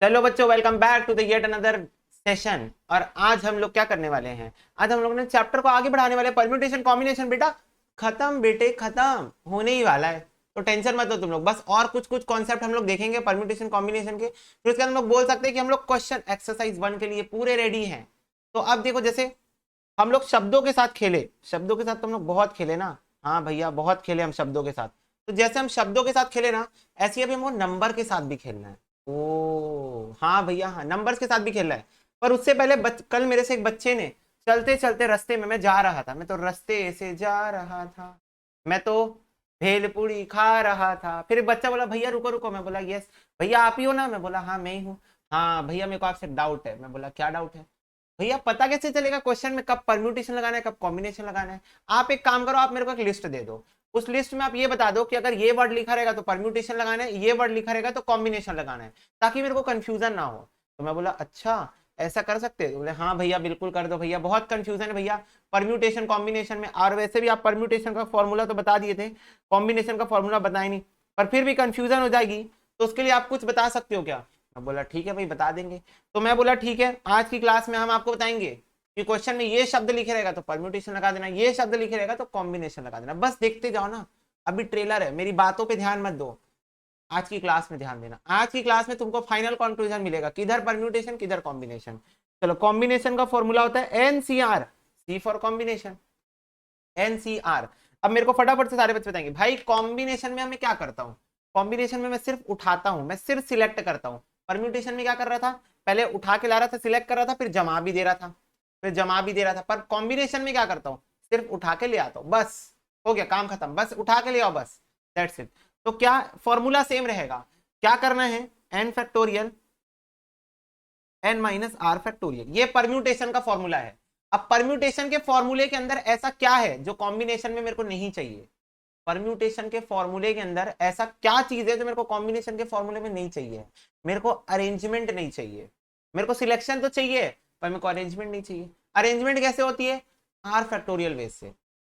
चलो बच्चों, welcome back to the yet another session. और आज हम लोग क्या करने वाले हैं? आज हम लोग ने चैप्टर को आगे बढ़ाने वाले। परम्यूटेशन कॉम्बिनेशन बेटा खत्म, बेटे खत्म होने ही वाला है, तो टेंशन मत लो तुम लोग। बस और कुछ कुछ कॉन्सेप्ट हम लोग देखेंगे परम्यूटेशन कॉम्बिनेशन के, फिर उसके बाद हम लोग बोल सकते हैं कि हम लोग क्वेश्चन एक्सरसाइज 1 के लिए पूरे रेडी हैं। तो अब देखो, जैसे हम लोग शब्दों के साथ खेले, शब्दों के साथ तो हम लोग बहुत खेले ना। हाँ भैया, बहुत खेले हम शब्दों के साथ। तो जैसे हम शब्दों के साथ खेले ना, ऐसे ही अभी हमको नंबर के साथ भी खेलना है। ओ हाँ भैया, हाँ नंबर्स के साथ भी खेलना है। पर उससे पहले कल मेरे से एक बच्चे ने, चलते चलते रास्ते में मैं जा रहा था, मैं तो रास्ते से जा रहा था, मैं तो भेलपूरी खा रहा था। फिर एक बच्चा बोला भैया रुको रुको, मैं बोला यस भैया आप ही हो ना, मैं बोला हाँ मैं ही हूँ। हाँ भैया मेरे को आपसे डाउट है। मैं बोला क्या डाउट है? भैया पता कैसे चलेगा क्वेश्चन में कब परम्यूटेशन लगाना है कब कॉम्बिनेशन लगाना है? आप एक काम करो, आप मेरे को एक लिस्ट दे दो। उस लिस्ट में आप ये बता दो कि अगर ये वर्ड लिखा रहेगा तो परम्यूटेशन लगाना है, ये वर्ड लिखा रहेगा तो कॉम्बिनेशन लगाना है, ताकि मेरे को कंफ्यूजन ना हो। तो मैं बोला अच्छा ऐसा कर सकते हैं? बोले हाँ भैया बिल्कुल कर दो भैया, बहुत कंफ्यूजन है भैया परम्यूटेशन कॉम्बिनेशन में। और वैसे भी आप परम्यूटेशन का फॉर्मूला तो बता दिए थे, कॉम्बिनेशन का फॉर्मूला बताए नहीं, पर फिर भी कंफ्यूजन हो जाएगी, तो उसके लिए आप कुछ बता सकते हो क्या? मैं बोला ठीक है भाई बता देंगे। तो मैं बोला ठीक है, आज की क्लास में हम आपको बताएंगे कि क्वेश्चन में ये शब्द लिखे रहेगा तो परम्यूटेशन लगा देना, ये शब्द लिखे रहेगा तो कॉम्बिनेशन लगा देना। बस देखते जाओ ना, अभी ट्रेलर है, मेरी बातों पे ध्यान मत दो, आज की क्लास में ध्यान देना। आज की क्लास में तुमको फाइनल कंक्लूजन मिलेगा, किधर परम्यूटेशन किधर कॉम्बिनेशन। चलो, कॉम्बिनेशन का फॉर्मूला होता है NCR, C for combination, NCR. अब मेरे को फटाफट से सारे बच्चे बताएंगे भाई कॉम्बिनेशन में मैं क्या करता हूँ। कॉम्बिनेशन में मैं सिर्फ उठाता हूँ, मैं सिर्फ सिलेक्ट करता हूँ। परम्यूटेशन में क्या कर रहा था, पहले उठा के ला रहा था, सिलेक्ट कर रहा था, फिर जमा भी दे रहा था, फिर जमा भी दे रहा था। पर कॉम्बिनेशन में क्या करता हूँ, सिर्फ उठा के ले आता हूँ, बस हो गया काम खत्म, बस उठा के ले आओ बस, दैट्स इट। तो क्या फॉर्मूला सेम रहेगा, क्या करना है, N factorial N minus R factorial, ये परम्यूटेशन का फॉर्मूला है। अब परम्यूटेशन के फॉर्मूले के अंदर ऐसा क्या है जो कॉम्बिनेशन में मेरे को नहीं चाहिए? परम्यूटेशन के फॉर्मूले के अंदर ऐसा क्या चीज है जो मेरे को कॉम्बिनेशन के फॉर्मूले में नहीं चाहिए? मेरे को अरेंजमेंट नहीं चाहिए, मेरे को सिलेक्शन तो चाहिए पर मेरे को अरेंजमेंट नहीं चाहिए। अरेंजमेंट कैसे होती है? आर फैक्टोरियल बेस से,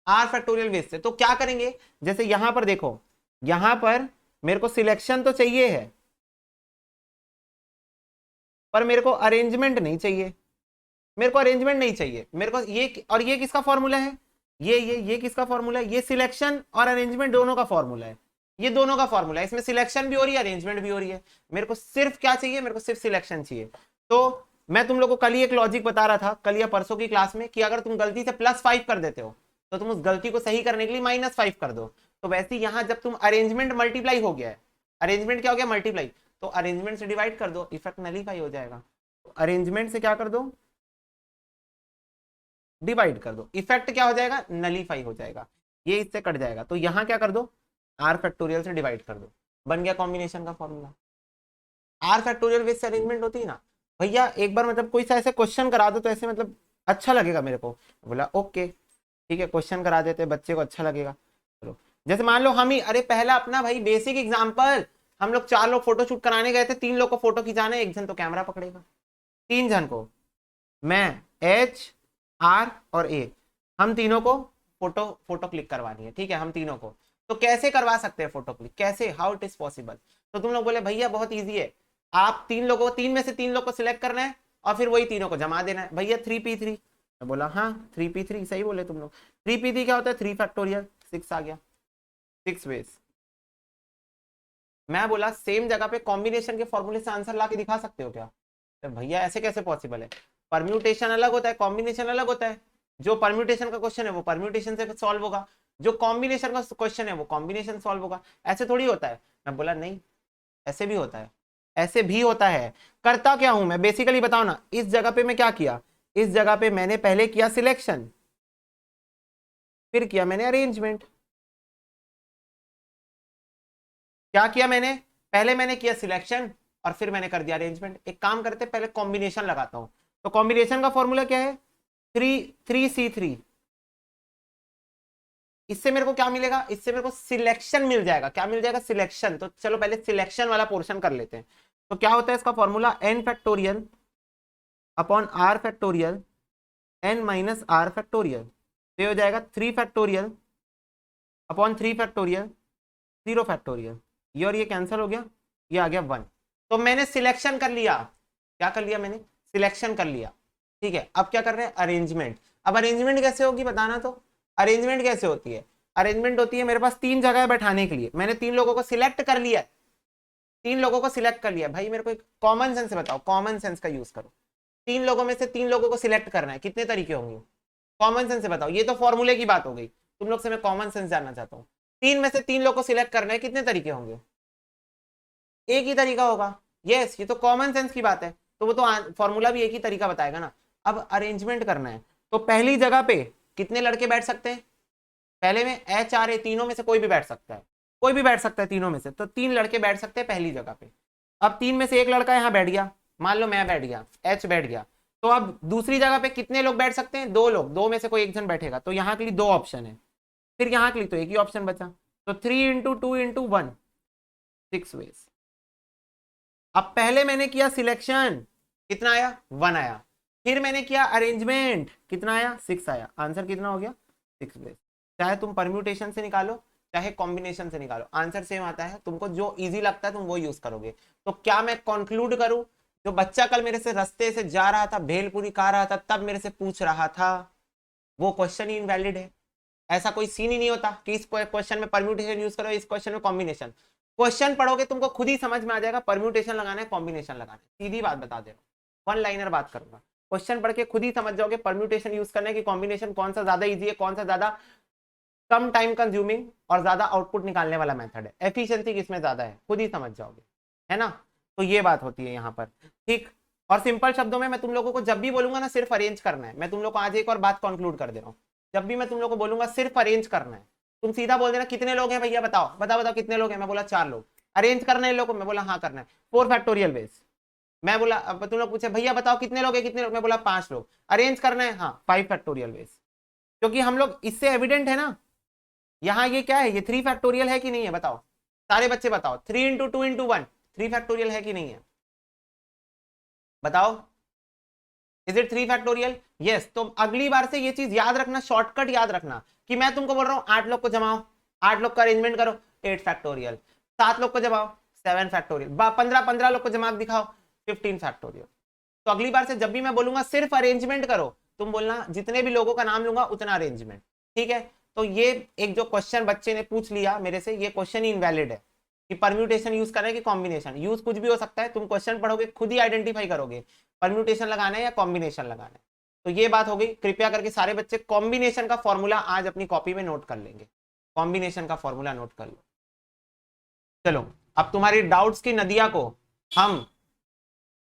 आर फैक्टोरियल बेस से। तो क्या करेंगे, जैसे यहां पर देखो, यहां पर मेरे को सिलेक्शन तो चाहिए है पर मेरे को अरेंजमेंट नहीं चाहिए, मेरे को अरेंजमेंट नहीं चाहिए, मेरे को ये, और ये किसका फॉर्मूला है? ये किसका फॉर्मूला है? ये सिलेक्शन और अरेंजमेंट दोनों का फॉर्मूला है, ये दोनों का फॉर्मूला है। इसमें सिलेक्शन भी हो रही है, अरेंजमेंट भी हो रही है। मेरे को सिर्फ क्या चाहिए, मेरे को सिर्फ सिलेक्शन चाहिए। तो मैं तुम लोग को कल ही एक लॉजिक बता रहा था, कल या परसों की क्लास में, कि अगर तुम गलती से +5 कर देते हो तो तुम उस गलती को सही करने के लिए -5 कर दो। तो वैसे ही यहां जब तुम अरेंजमेंट मल्टीप्लाई हो गया है, अरेंजमेंट क्या हो गया, मल्टीप्लाई, तो अरेंजमेंट से डिवाइड कर दो, इफेक्ट नलीफाई हो जाएगा। तो अरेंजमेंट से क्या कर दो, डिवाइड कर दो, इफेक्ट क्या हो जाएगा, नलीफाई हो जाएगा, ये इससे कट जाएगा। तो यहां क्या कर दो, आर फैक्टोरियल से डिवाइड कर दो, बन गया कॉम्बिनेशन का फॉर्मूला। आर फैक्टोरियल बेस से अरेंजमेंट होती है ना भैया। एक बार मतलब कोई सा ऐसे क्वेश्चन करा दो तो ऐसे मतलब अच्छा लगेगा मेरे को। बोला ओके ठीक है, क्वेश्चन करा देते, बच्चे को अच्छा लगेगा। चलो, जैसे मान लो हम ही, अरे पहला अपना भाई बेसिक एग्जाम्पल, हम लोग 4 लोग फोटो शूट कराने गए थे, 3 लोग को फोटो खिंचाना है, एक जन तो कैमरा पकड़ेगा, 3 जन को, मैं, एच, आर और ए, हम तीनों को फोटो फोटो क्लिक करवानी है, ठीक है, हम तीनों को। तो कैसे करवा सकते हैं फोटो क्लिक, कैसे, हाउ इट इज पॉसिबल? तो तुम लोग बोले भैया बहुत इजी है, आप 3 लोगों, 3 में से 3 लोग को सिलेक्ट करना है और फिर वही तीनों को जमा देना है भैया 3p3। मैं बोला हाँ 3p3, सही बोले तुम लोग। 3p3 क्या होता है, 3 फैक्टोरियल, 6 आ गया, 6 वेज। मैं बोला सेम जगह पे कॉम्बिनेशन के फॉर्मूले से आंसर ला के दिखा सकते हो क्या? तो भैया ऐसे कैसे पॉसिबल है, परम्यूटेशन अलग होता है, कॉम्बिनेशन अलग होता है। जो परम्यूटेशन का क्वेश्चन है वो परम्यूटेशन से सॉल्व होगा, जो कॉम्बिनेशन का क्वेश्चन है वो कॉम्बिनेशन सॉल्व होगा, ऐसे थोड़ी होता है। मैं बोला नहीं, ऐसे भी होता है, ऐसे भी होता है। करता क्या हूं मैं बेसिकली, बताओ ना, इस जगह पे मैं क्या किया, इस जगह पे मैंने पहले किया सिलेक्शन, फिर किया मैंने अरेंजमेंट। क्या किया मैंने, पहले मैंने किया सिलेक्शन और फिर मैंने कर दिया अरेंजमेंट। एक काम करते, पहले कॉम्बिनेशन लगाता हूं। तो कॉम्बिनेशन का फॉर्मूला क्या है, 3C3। इससे मेरे को क्या मिलेगा, इससे मेरे को सिलेक्शन मिल जाएगा। क्या मिल जाएगा, सिलेक्शन। तो चलो पहले सिलेक्शन वाला पोर्शन कर लेते हैं। तो क्या होता है इसका formula, N factorial upon R factorial N minus R factorial. तो ये हो जाएगा 3 फैक्टोरियल अपॉन 3 फैक्टोरियल 0 फैक्टोरियल, ये और ये कैंसिल हो गया, ये आ गया 1। तो मैंने सिलेक्शन कर लिया, क्या कर लिया मैंने, सिलेक्शन कर लिया, ठीक है। अब क्या कर रहे हैं, अरेंजमेंट। अब अरेंजमेंट कैसे होगी बताना, तो अरेंजमेंट कैसे होती है, अरेंजमेंट होती है मेरे पास 3 जगह बैठाने के लिए, मैंने 3 लोगों को सिलेक्ट कर लिया, 3 लोगों को सिलेक्ट कर लिया। भाई मेरे को एक कॉमन सेंस से बताओ, कॉमन सेंस का यूज करो। 3 लोगों में से 3 लोगों को सिलेक्ट करना है, कितने तरीके होंगे, कॉमन सेंस से बताओ। ये तो फॉर्मूले की बात हो गई, तुम लोग से मैं कॉमन सेंस जानना चाहता हूँ। 3 में से 3 लोग को सिलेक्ट करना है, कितने तरीके होंगे, एक ही तरीका होगा। यस, ये तो कॉमन सेंस की बात है, तो वो तो फॉर्मूला भी एक ही तरीका बताएगा ना। अब अरेंजमेंट करना है, तो पहली जगह पे कितने लड़के बैठ सकते हैं, पहले में एच आर ए, तीनों में से कोई भी बैठ सकता है, कोई भी बैठ सकता है तीनों में से, तो 3 लड़के बैठ सकते हैं पहली जगह पे। अब 3 में से एक लड़का यहाँ बैठ गया, मान लो मैं बैठ गया, एच बैठ गया, तो अब दूसरी जगह पे कितने लोग बैठ सकते हैं, 2 लोग, 2 में से कोई एक जन बैठेगा, तो यहाँ के लिए 2 ऑप्शन है, फिर यहाँ के लिए तो एक ही ऑप्शन बचा, तो 3 इंटू 2 इंटू 1, 6 वेज। अब पहले मैंने किया सिलेक्शन, कितना आया, 1 आया, फिर मैंने किया अरेंजमेंट, कितना आया, 6 आया, आंसर कितना हो गया, 6 वेज। चाहे तुम परम्यूटेशन से निकालो चाहे कॉम्बिनेशन से निकालो, आंसर सेम आता है, तुमको जो इजी लगता है तुम वो यूज करोगे। तो क्या मैं कंक्लूड करूं, जो बच्चा कल मेरे से रास्ते से जा रहा था, भेलपुरी खा रहा था, तब मेरे से पूछ रहा था, वो क्वेश्चन ही इनवैलिड है। ऐसा कोई सीन ही नहीं होता कि इस क्वेश्चन में परम्यूटेशन यूज करो, इस क्वेश्चन में कॉम्बिनेशन। क्वेश्चन पढ़ोगे तुमको खुद ही समझ में आ जाएगा परम्यूटेशन लगाना है कॉम्बिनेशन लगाना है, सीधी बात बता दे रहा हूं, 1 लाइनर बात करूंगा। क्वेश्चन पढ़ के खुद ही समझ जाओगे परम्यूटेशन यूज करना है कि कॉम्बिनेशन, कौन सा ज्यादा इजी है, कौन सा ज्यादा कम टाइम कंज्यूमिंग और ज्यादा आउटपुट निकालने वाला मेथड है, एफिशिएंसी किसमें ज्यादा है, खुद ही समझ जाओगे, है ना। तो ये बात होती है यहाँ पर, ठीक। और सिंपल शब्दों में मैं तुम लोगों को जब भी बोलूंगा ना सिर्फ अरेंज करना है, मैं तुम लोग को आज एक और बात कंक्लूड कर दे रहा हूँ, जब भी मैं तुम लोग को बोलूंगा सिर्फ अरेंज करना है, तुम सीधा बोल देना कितने लोग हैं भैया, बताओ बताओ बताओ कितने लोग हैं, मैं बोला 4 लोग, अरेंज करना है लोगों को, मैं बोला हाँ करना है, 4 फैक्टोरियल बेस। मैं बोला, अब तुम लोग पूछे भैया बताओ कितने लोग हैं, कितने लोग, मैं बोला 5 लोग, अरेंज करना है, हाँ 5 फैक्टोरियल बेस। क्योंकि हम लोग, इससे एविडेंट है ना, यहाँ ये क्या है, ये 3 फैक्टोरियल है कि नहीं है, बताओ सारे बच्चे बताओ, 3 इंटू 2 इंटू 1 3 फैक्टोरियल है कि नहीं है, बताओ, इज इट 3 फैक्टोरियल, यस। तो अगली बार से ये चीज याद रखना, शॉर्टकट याद रखना, कि मैं तुमको बोल रहा हूँ 8 लोग को जमाओ, 8 लोग का अरेंजमेंट करो, 8 फैक्टोरियल, 7 लोग को जमाओ, 7 फैक्टोरियल, 15 लोग को जमा दिखाओ, 15 फैक्टोरियल। तो अगली बार से जब भी मैं बोलूंगा सिर्फ अरेंजमेंट करो, तुम बोलना जितने भी लोगों का नाम लूंगा उतना अरेंजमेंट, ठीक है। तो ये एक जो क्वेश्चन बच्चे ने पूछ लिया मेरे से, ये क्वेश्चन ही इनवैलिड है कि परम्यूटेशन यूज करें कि कॉम्बिनेशन, यूज कुछ भी हो सकता है, तुम क्वेश्चन पढ़ोगे खुद ही आइडेंटिफाई करोगे परम्यूटेशन लगाना है या कॉम्बिनेशन लगाना है। तो ये बात हो गई, कृपया करके सारे बच्चे कॉम्बिनेशन का फॉर्मूला आज अपनी कॉपी में नोट कर लेंगे, कॉम्बिनेशन का फॉर्मूला नोट कर लो। चलो अब तुम्हारी डाउट्स की नदिया को हम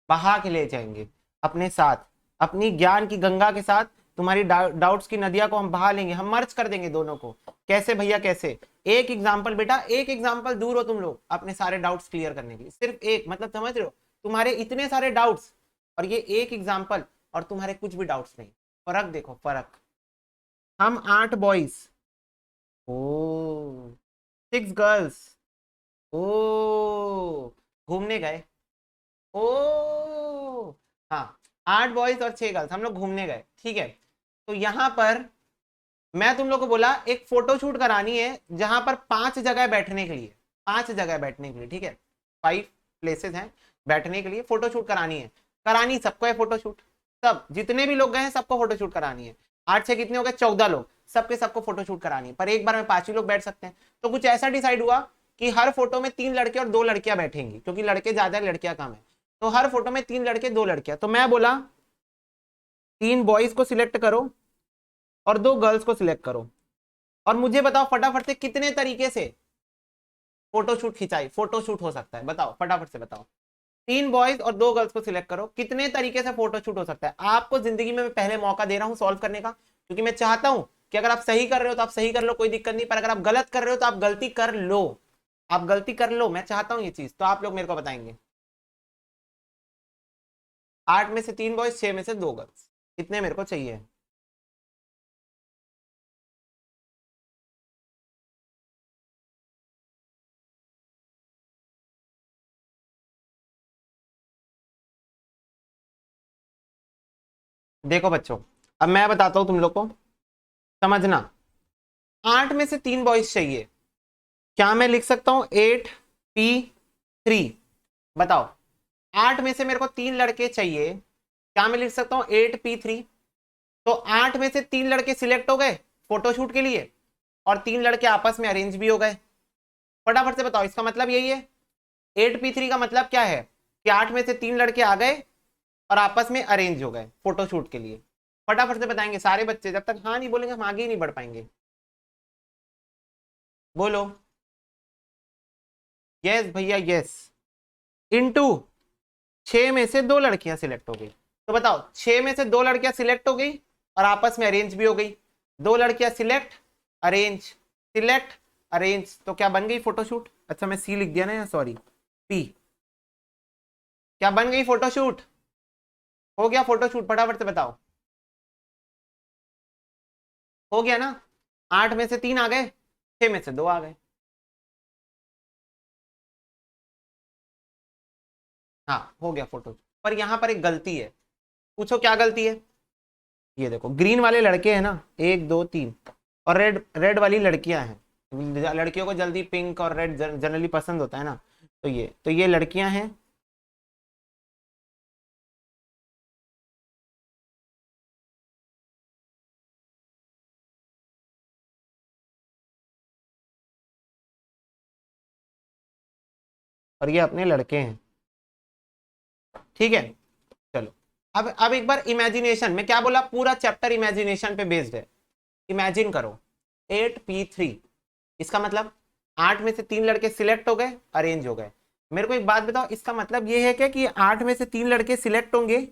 बहा के ले जाएंगे अपने साथ, अपनी ज्ञान की गंगा के साथ तुम्हारी डाउट्स की नदिया को हम बहा लेंगे, हम मर्ज कर देंगे दोनों को। कैसे भैया कैसे, एक एग्जाम्पल बेटा, एक एग्जाम्पल दूर हो तुम लोग अपने सारे डाउट्स क्लियर करने के लिए, सिर्फ एक, मतलब समझ रहे हो, तुम्हारे इतने सारे डाउट्स और ये एक एग्जाम्पल, और तुम्हारे कुछ भी डाउट्स नहीं। फर्क देखो, फर्क, हम 8 बॉयज, ओ 6 गर्ल्स, ओ घूमने गए, ओ हाँ 8 बॉयज और 6 गर्ल्स, हम लोग घूमने गए, ठीक है। तो यहां पर मैं तुम लोग को बोला एक फोटो शूट करानी है जहां पर 5 जगह बैठने के लिए, 5 जगह बैठने के लिए, ठीक है, 5 प्लेसेस हैं बैठने के लिए, फोटो शूट करानी है, करानी सबको है फोटो शूट, सब जितने भी लोग गए हैं सबको फोटो शूट करानी है। 8 से कितने हो गए, 14 लोग, सबके सबको फोटो शूट करानी है, पर एक बार में 5 ही लोग बैठ सकते हैं। तो कुछ ऐसा डिसाइड हुआ कि हर फोटो में 3 लड़के और 2 लड़कियां बैठेंगी, क्योंकि लड़के ज्यादा लड़कियां कम है, तो हर फोटो में 3 लड़के 2 लड़कियां। तो मैं बोला 3 बॉयज को सिलेक्ट करो और 2 गर्ल्स को सिलेक्ट करो, और मुझे बताओ फटाफट से कितने तरीके से फोटोशूट खिंचाई, फोटोशूट हो सकता है, बताओ फटाफट से बताओ। 3 बॉयज और 2 गर्ल्स को सिलेक्ट करो, कितने तरीके से फोटोशूट हो सकता है। आपको जिंदगी में मैं पहले मौका दे रहा हूं सॉल्व करने का, क्योंकि मैं चाहता हूं कि अगर आप सही कर रहे हो तो आप सही कर लो, कोई दिक्कत नहीं, पर अगर आप गलत कर रहे हो तो आप गलती कर लो, आप गलती कर लो, मैं चाहता हूं ये चीज, तो आप लोग मेरे को बताएंगे। 8 में से 3 बॉयज, 6 में से 2 गर्ल्स, कितने मेरे को चाहिए। देखो बच्चों, अब मैं बताता हूं तुम लोग को, समझना। 8 में से 3 बॉयज चाहिए, क्या मैं लिख सकता हूं 8P3, बताओ 8 में से मेरे को 3 लड़के चाहिए, क्या मैं लिख सकता हूँ 8p3। तो 8 में से 3 लड़के सिलेक्ट हो गए फोटोशूट के लिए और 3 लड़के आपस में अरेंज भी हो गए। फटाफट से बताओ, इसका मतलब यही है। 8p3 का मतलब क्या है कि 8 में से 3 लड़के आ गए और आपस में अरेंज हो गए फोटोशूट के लिए। फटाफट से बताएंगे सारे बच्चे, जब तक हाँ नहीं बोलेंगे हम आगे ही नहीं बढ़ पाएंगे। बोलो यस भैया यस। इनटू 6 में से 2 लड़कियां सिलेक्ट हो गई। तो बताओ 6 में से 2 लड़कियां सिलेक्ट हो गई और आपस में अरेंज भी हो गई। 2 लड़कियां सिलेक्ट अरेंज सिलेक्ट अरेंज, तो क्या बन गई फोटोशूट। अच्छा मैं सी लिख दिया ना यार, सॉरी पी। क्या बन गई फोटोशूट, हो गया फोटोशूट। फटाफट से बताओ, हो गया ना। 8 में से 3 आ गए, 6 में से 2 आ गए। हाँ हो गया फोटो। पर यहां पर एक गलती है, पूछो क्या गलती है। ये देखो ग्रीन वाले लड़के हैं ना, 1 2 3, और रेड रेड वाली लड़कियां हैं। लड़कियों को जल्दी पिंक और रेड जनरली पसंद होता है ना, तो ये लड़कियां हैं। और ये अपने लड़के हैं, ठीक है। चलो अब एक बार इमेजिनेशन में, क्या बोला पूरा चैप्टर इमेजिनेशन पे बेस्ड है। इमेजिन करो 8p3, इसका मतलब 8 में से 3 लड़के सिलेक्ट हो गए अरेंज हो गए। मेरे को एक बात बताओ, इसका मतलब ये है क्या कि 8 में से 3 लड़के सिलेक्ट होंगे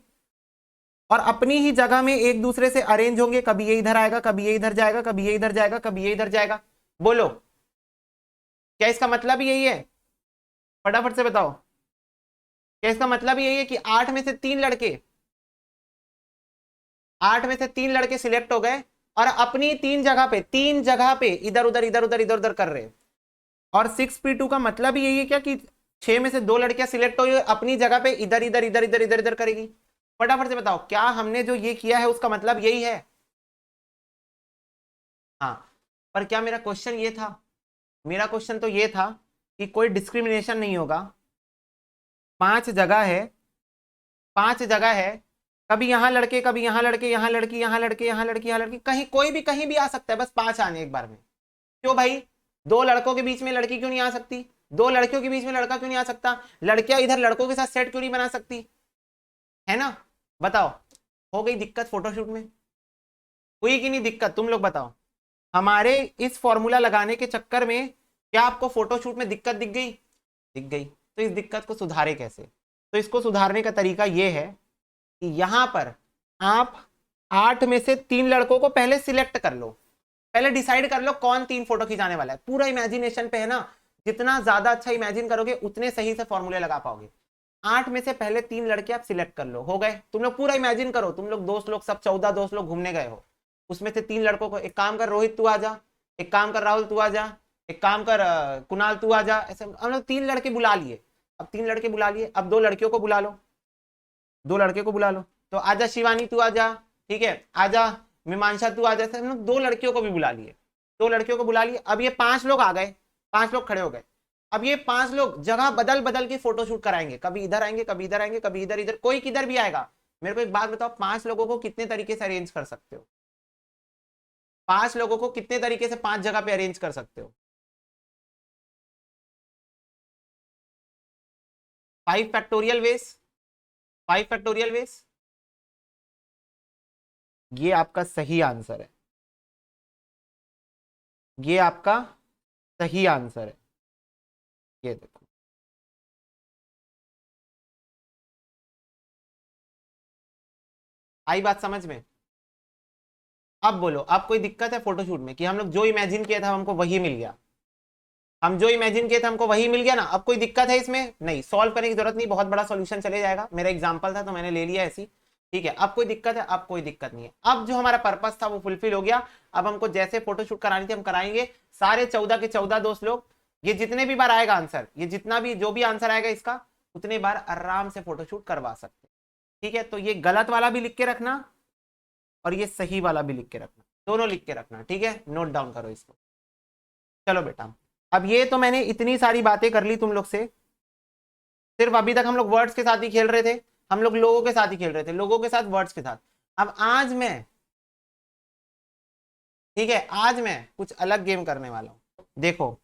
और अपनी ही जगह में एक दूसरे से अरेंज होंगे, कभी ये इधर आएगा कभी ये इधर जाएगा कभी ये इधर जाएगा कभी ये इधर जाएगा। बोलो क्या इसका मतलब यही है। फटाफट से बताओ, क्या इसका मतलब यही है कि 8 में से 3 लड़के सिलेक्ट हो गए और अपनी 3 जगह पे इधर उधर कर रहे हैं। और 6p2 का मतलब यही है क्या कि 6 में से 2 लड़कियां सिलेक्ट हुई अपनी जगह पे इधर करेगी। फटाफट से बताओ, क्या हमने जो ये किया है उसका मतलब यही है। हाँ, पर क्या मेरा क्वेश्चन ये था, मेरा क्वेश्चन तो ये था कि कोई डिस्क्रिमिनेशन नहीं होगा। 5 जगह है, 5 जगह है, कभी यहाँ लड़के कभी यहाँ लड़के, यहाँ लड़की यहाँ लड़के यहाँ लड़की यहाँ लड़की, कहीं कोई भी कहीं भी आ सकता है, बस 5 आने एक बार में। क्यों भाई, 2 लड़कों के बीच में लड़की क्यों नहीं आ सकती, 2 लड़कियों के बीच में लड़का क्यों नहीं आ सकता, लड़कियां इधर लड़कों के साथ सेट क्यों नहीं बना सकती, है ना। बताओ, हो गई दिक्कत फोटोशूट में, हुई कि नहीं दिक्कत, तुम लोग बताओ। हमारे इस फॉर्मूला लगाने के चक्कर में क्या आपको फोटोशूट में दिक्कत दिख गई, दिख गई। तो इस दिक्कत को सुधारे कैसे, तो इसको सुधारने का तरीका यह है कि यहां पर आप 8 में से 3 लड़कों को पहले सिलेक्ट कर लो, पहले डिसाइड कर लो कौन 3 फोटो खिंचाने वाला है। पूरा इमेजिनेशन पे है ना, जितना ज्यादा अच्छा इमेजिन करोगे उतने सही से फॉर्मूले लगा पाओगे। 8 में से पहले 3 लड़के आप सिलेक्ट कर लो, हो गए। तुम लोग पूरा इमेजिन करो, तुम लोग दोस्त लोग सब 14 दोस्त लोग घूमने गए हो, उसमें से 3 लड़कों को, एक काम कर रोहित तू आ जा, एक काम कर राहुल तू आ जा, एक काम कर कुणाल तू आ जा, ऐसे हम लोग 3 लड़के बुला लिए। अब 3 लड़के बुला लिए, अब 2 लड़कियों को बुला लो, 2 लड़के को बुला लो। तो आजा शिवानी तू आजा, ठीक है, आजा मीमांसा तू आजा। हम लोग 2 लड़कियों को भी बुला लिए, 2 लड़कियों को बुला लिए। अब ये 5 लोग आ गए, 5 लोग खड़े हो गए। अब ये 5 लोग जगह बदल बदल के फोटोशूट कराएंगे, कभी इधर आएंगे कभी इधर आएंगे कभी इधर, इधर कोई किधर भी आएगा। मेरे को एक बात बताओ, 5 लोगों को कितने तरीके से अरेंज कर सकते हो, 5 लोगों को कितने तरीके से 5 जगह पे अरेंज कर सकते हो। 5 फैक्टोरियल वेज, 5 फैक्टोरियल वेज। ये आपका सही आंसर है, ये आपका सही आंसर है। ये देखो, आई बात समझ में। अब बोलो, अब कोई दिक्कत है फोटोशूट में कि हम लोग जो इमेजिन किया था हमको वही मिल गया, हम जो इमेजिन किए थे हमको वही मिल गया ना। अब कोई दिक्कत है इसमें, नहीं सॉल्व करने की जरूरत नहीं, बहुत बड़ा सॉल्यूशन चले जाएगा। मेरा एग्जांपल था तो मैंने ले लिया ऐसी, ठीक है। अब कोई दिक्कत है, अब कोई दिक्कत नहीं है। अब जो हमारा पर्पस था वो फुलफिल हो गया। अब हमको जैसे फोटोशूट करानी थी हम कराएंगे। सारे 14 के 14 दोस्त लोग, ये जितने भी बार आएगा आंसर, ये जितना भी जो भी आंसर आएगा इसका, उतने बार आराम से फोटोशूट करवा सकते, ठीक है। तो ये गलत वाला भी लिख के रखना और ये सही वाला भी लिख के रखना, दोनों लिख के रखना, ठीक है। नोट डाउन करो इसको। चलो बेटा, अब ये तो मैंने इतनी सारी बातें कर ली तुम लोग से, सिर्फ अभी तक हम लोग वर्ड्स के साथ ही खेल रहे थे, हम लोग लोगों के साथ ही खेल रहे थे, लोगों के साथ, वर्ड्स के साथ। अब आज मैं, ठीक है, आज मैं कुछ अलग गेम करने वाला हूं। देखो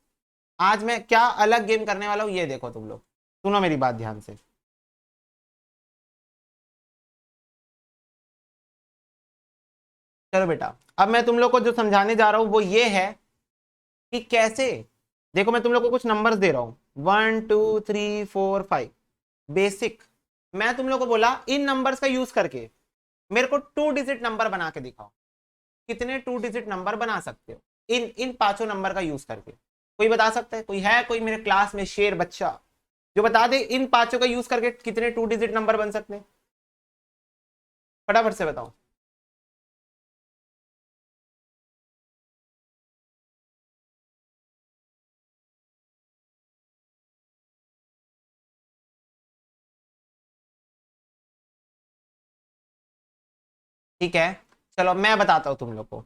आज मैं क्या अलग गेम करने वाला हूं, ये देखो तुम लोग, सुनो मेरी बात ध्यान से। चलो बेटा, अब मैं तुम लोग को जो समझाने जा रहा हूं वो ये है कि कैसे, देखो मैं तुम लोग को कुछ नंबर्स दे रहा हूं, 1 2 3 4 5, बेसिक। मैं तुम लोग को बोला इन नंबर्स का यूज करके मेरे को 2 डिजिट नंबर बना के दिखाओ। कितने 2 डिजिट नंबर बना सकते हो इन इन पांचों नंबर का यूज करके? कोई बता सकता है? कोई है कोई मेरे क्लास में शेर बच्चा जो बता दे इन पांचों का यूज करके कितने 2 डिजिट नंबर बन सकते हैं? फटाफट से बताओ। ठीक है, चलो मैं बताता हूं तुम लोग को।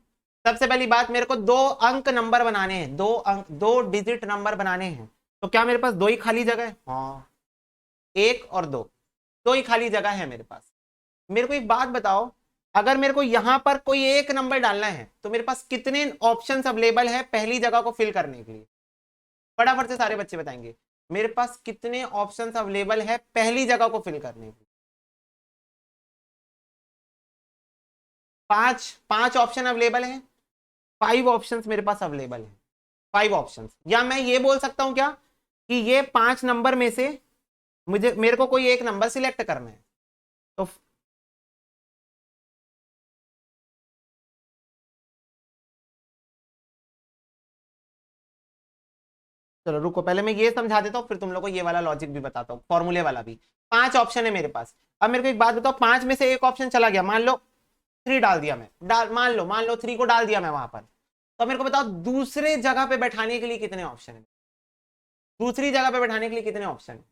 सबसे पहली बात, मेरे को 2 अंक नंबर बनाने हैं, 2 अंक 2 डिजिट नंबर बनाने हैं। तो क्या मेरे पास दो ही खाली जगह है? हाँ, 1 और 2, दो ही खाली जगह है मेरे पास। मेरे को एक बात बताओ, अगर मेरे को यहां पर कोई एक नंबर डालना है तो मेरे पास कितने ऑप्शंस अवेलेबल है पहली जगह को फिल करने के लिए? फटाफट से सारे बच्चे बताएंगे, मेरे पास कितने ऑप्शंस अवेलेबल है पहली जगह को फिल करने के लिए? 5 ऑप्शन अवेलेबल है, 5 ऑप्शंस मेरे पास अवेलेबल है, 5 ऑप्शंस। या मैं ये बोल सकता हूं क्या कि ये 5 नंबर में से मुझे मेरे को कोई एक नंबर सिलेक्ट करना है। तो चलो रुको, पहले मैं ये समझा देता हूँ, फिर तुम लोग को ये वाला लॉजिक भी बताता हूँ, फॉर्मूले वाला भी। 5 ऑप्शन है मेरे पास। अब मेरे को एक बात बताओ, 5 में से एक ऑप्शन चला गया, मान लो 3 डाल दिया मैं, मान लो 3 को डाल दिया मैं वहां पर। तो मेरे को बताओ दूसरे जगह पे बैठाने के लिए कितने ऑप्शन है? दूसरी जगह पे बैठाने के लिए कितने ऑप्शन है?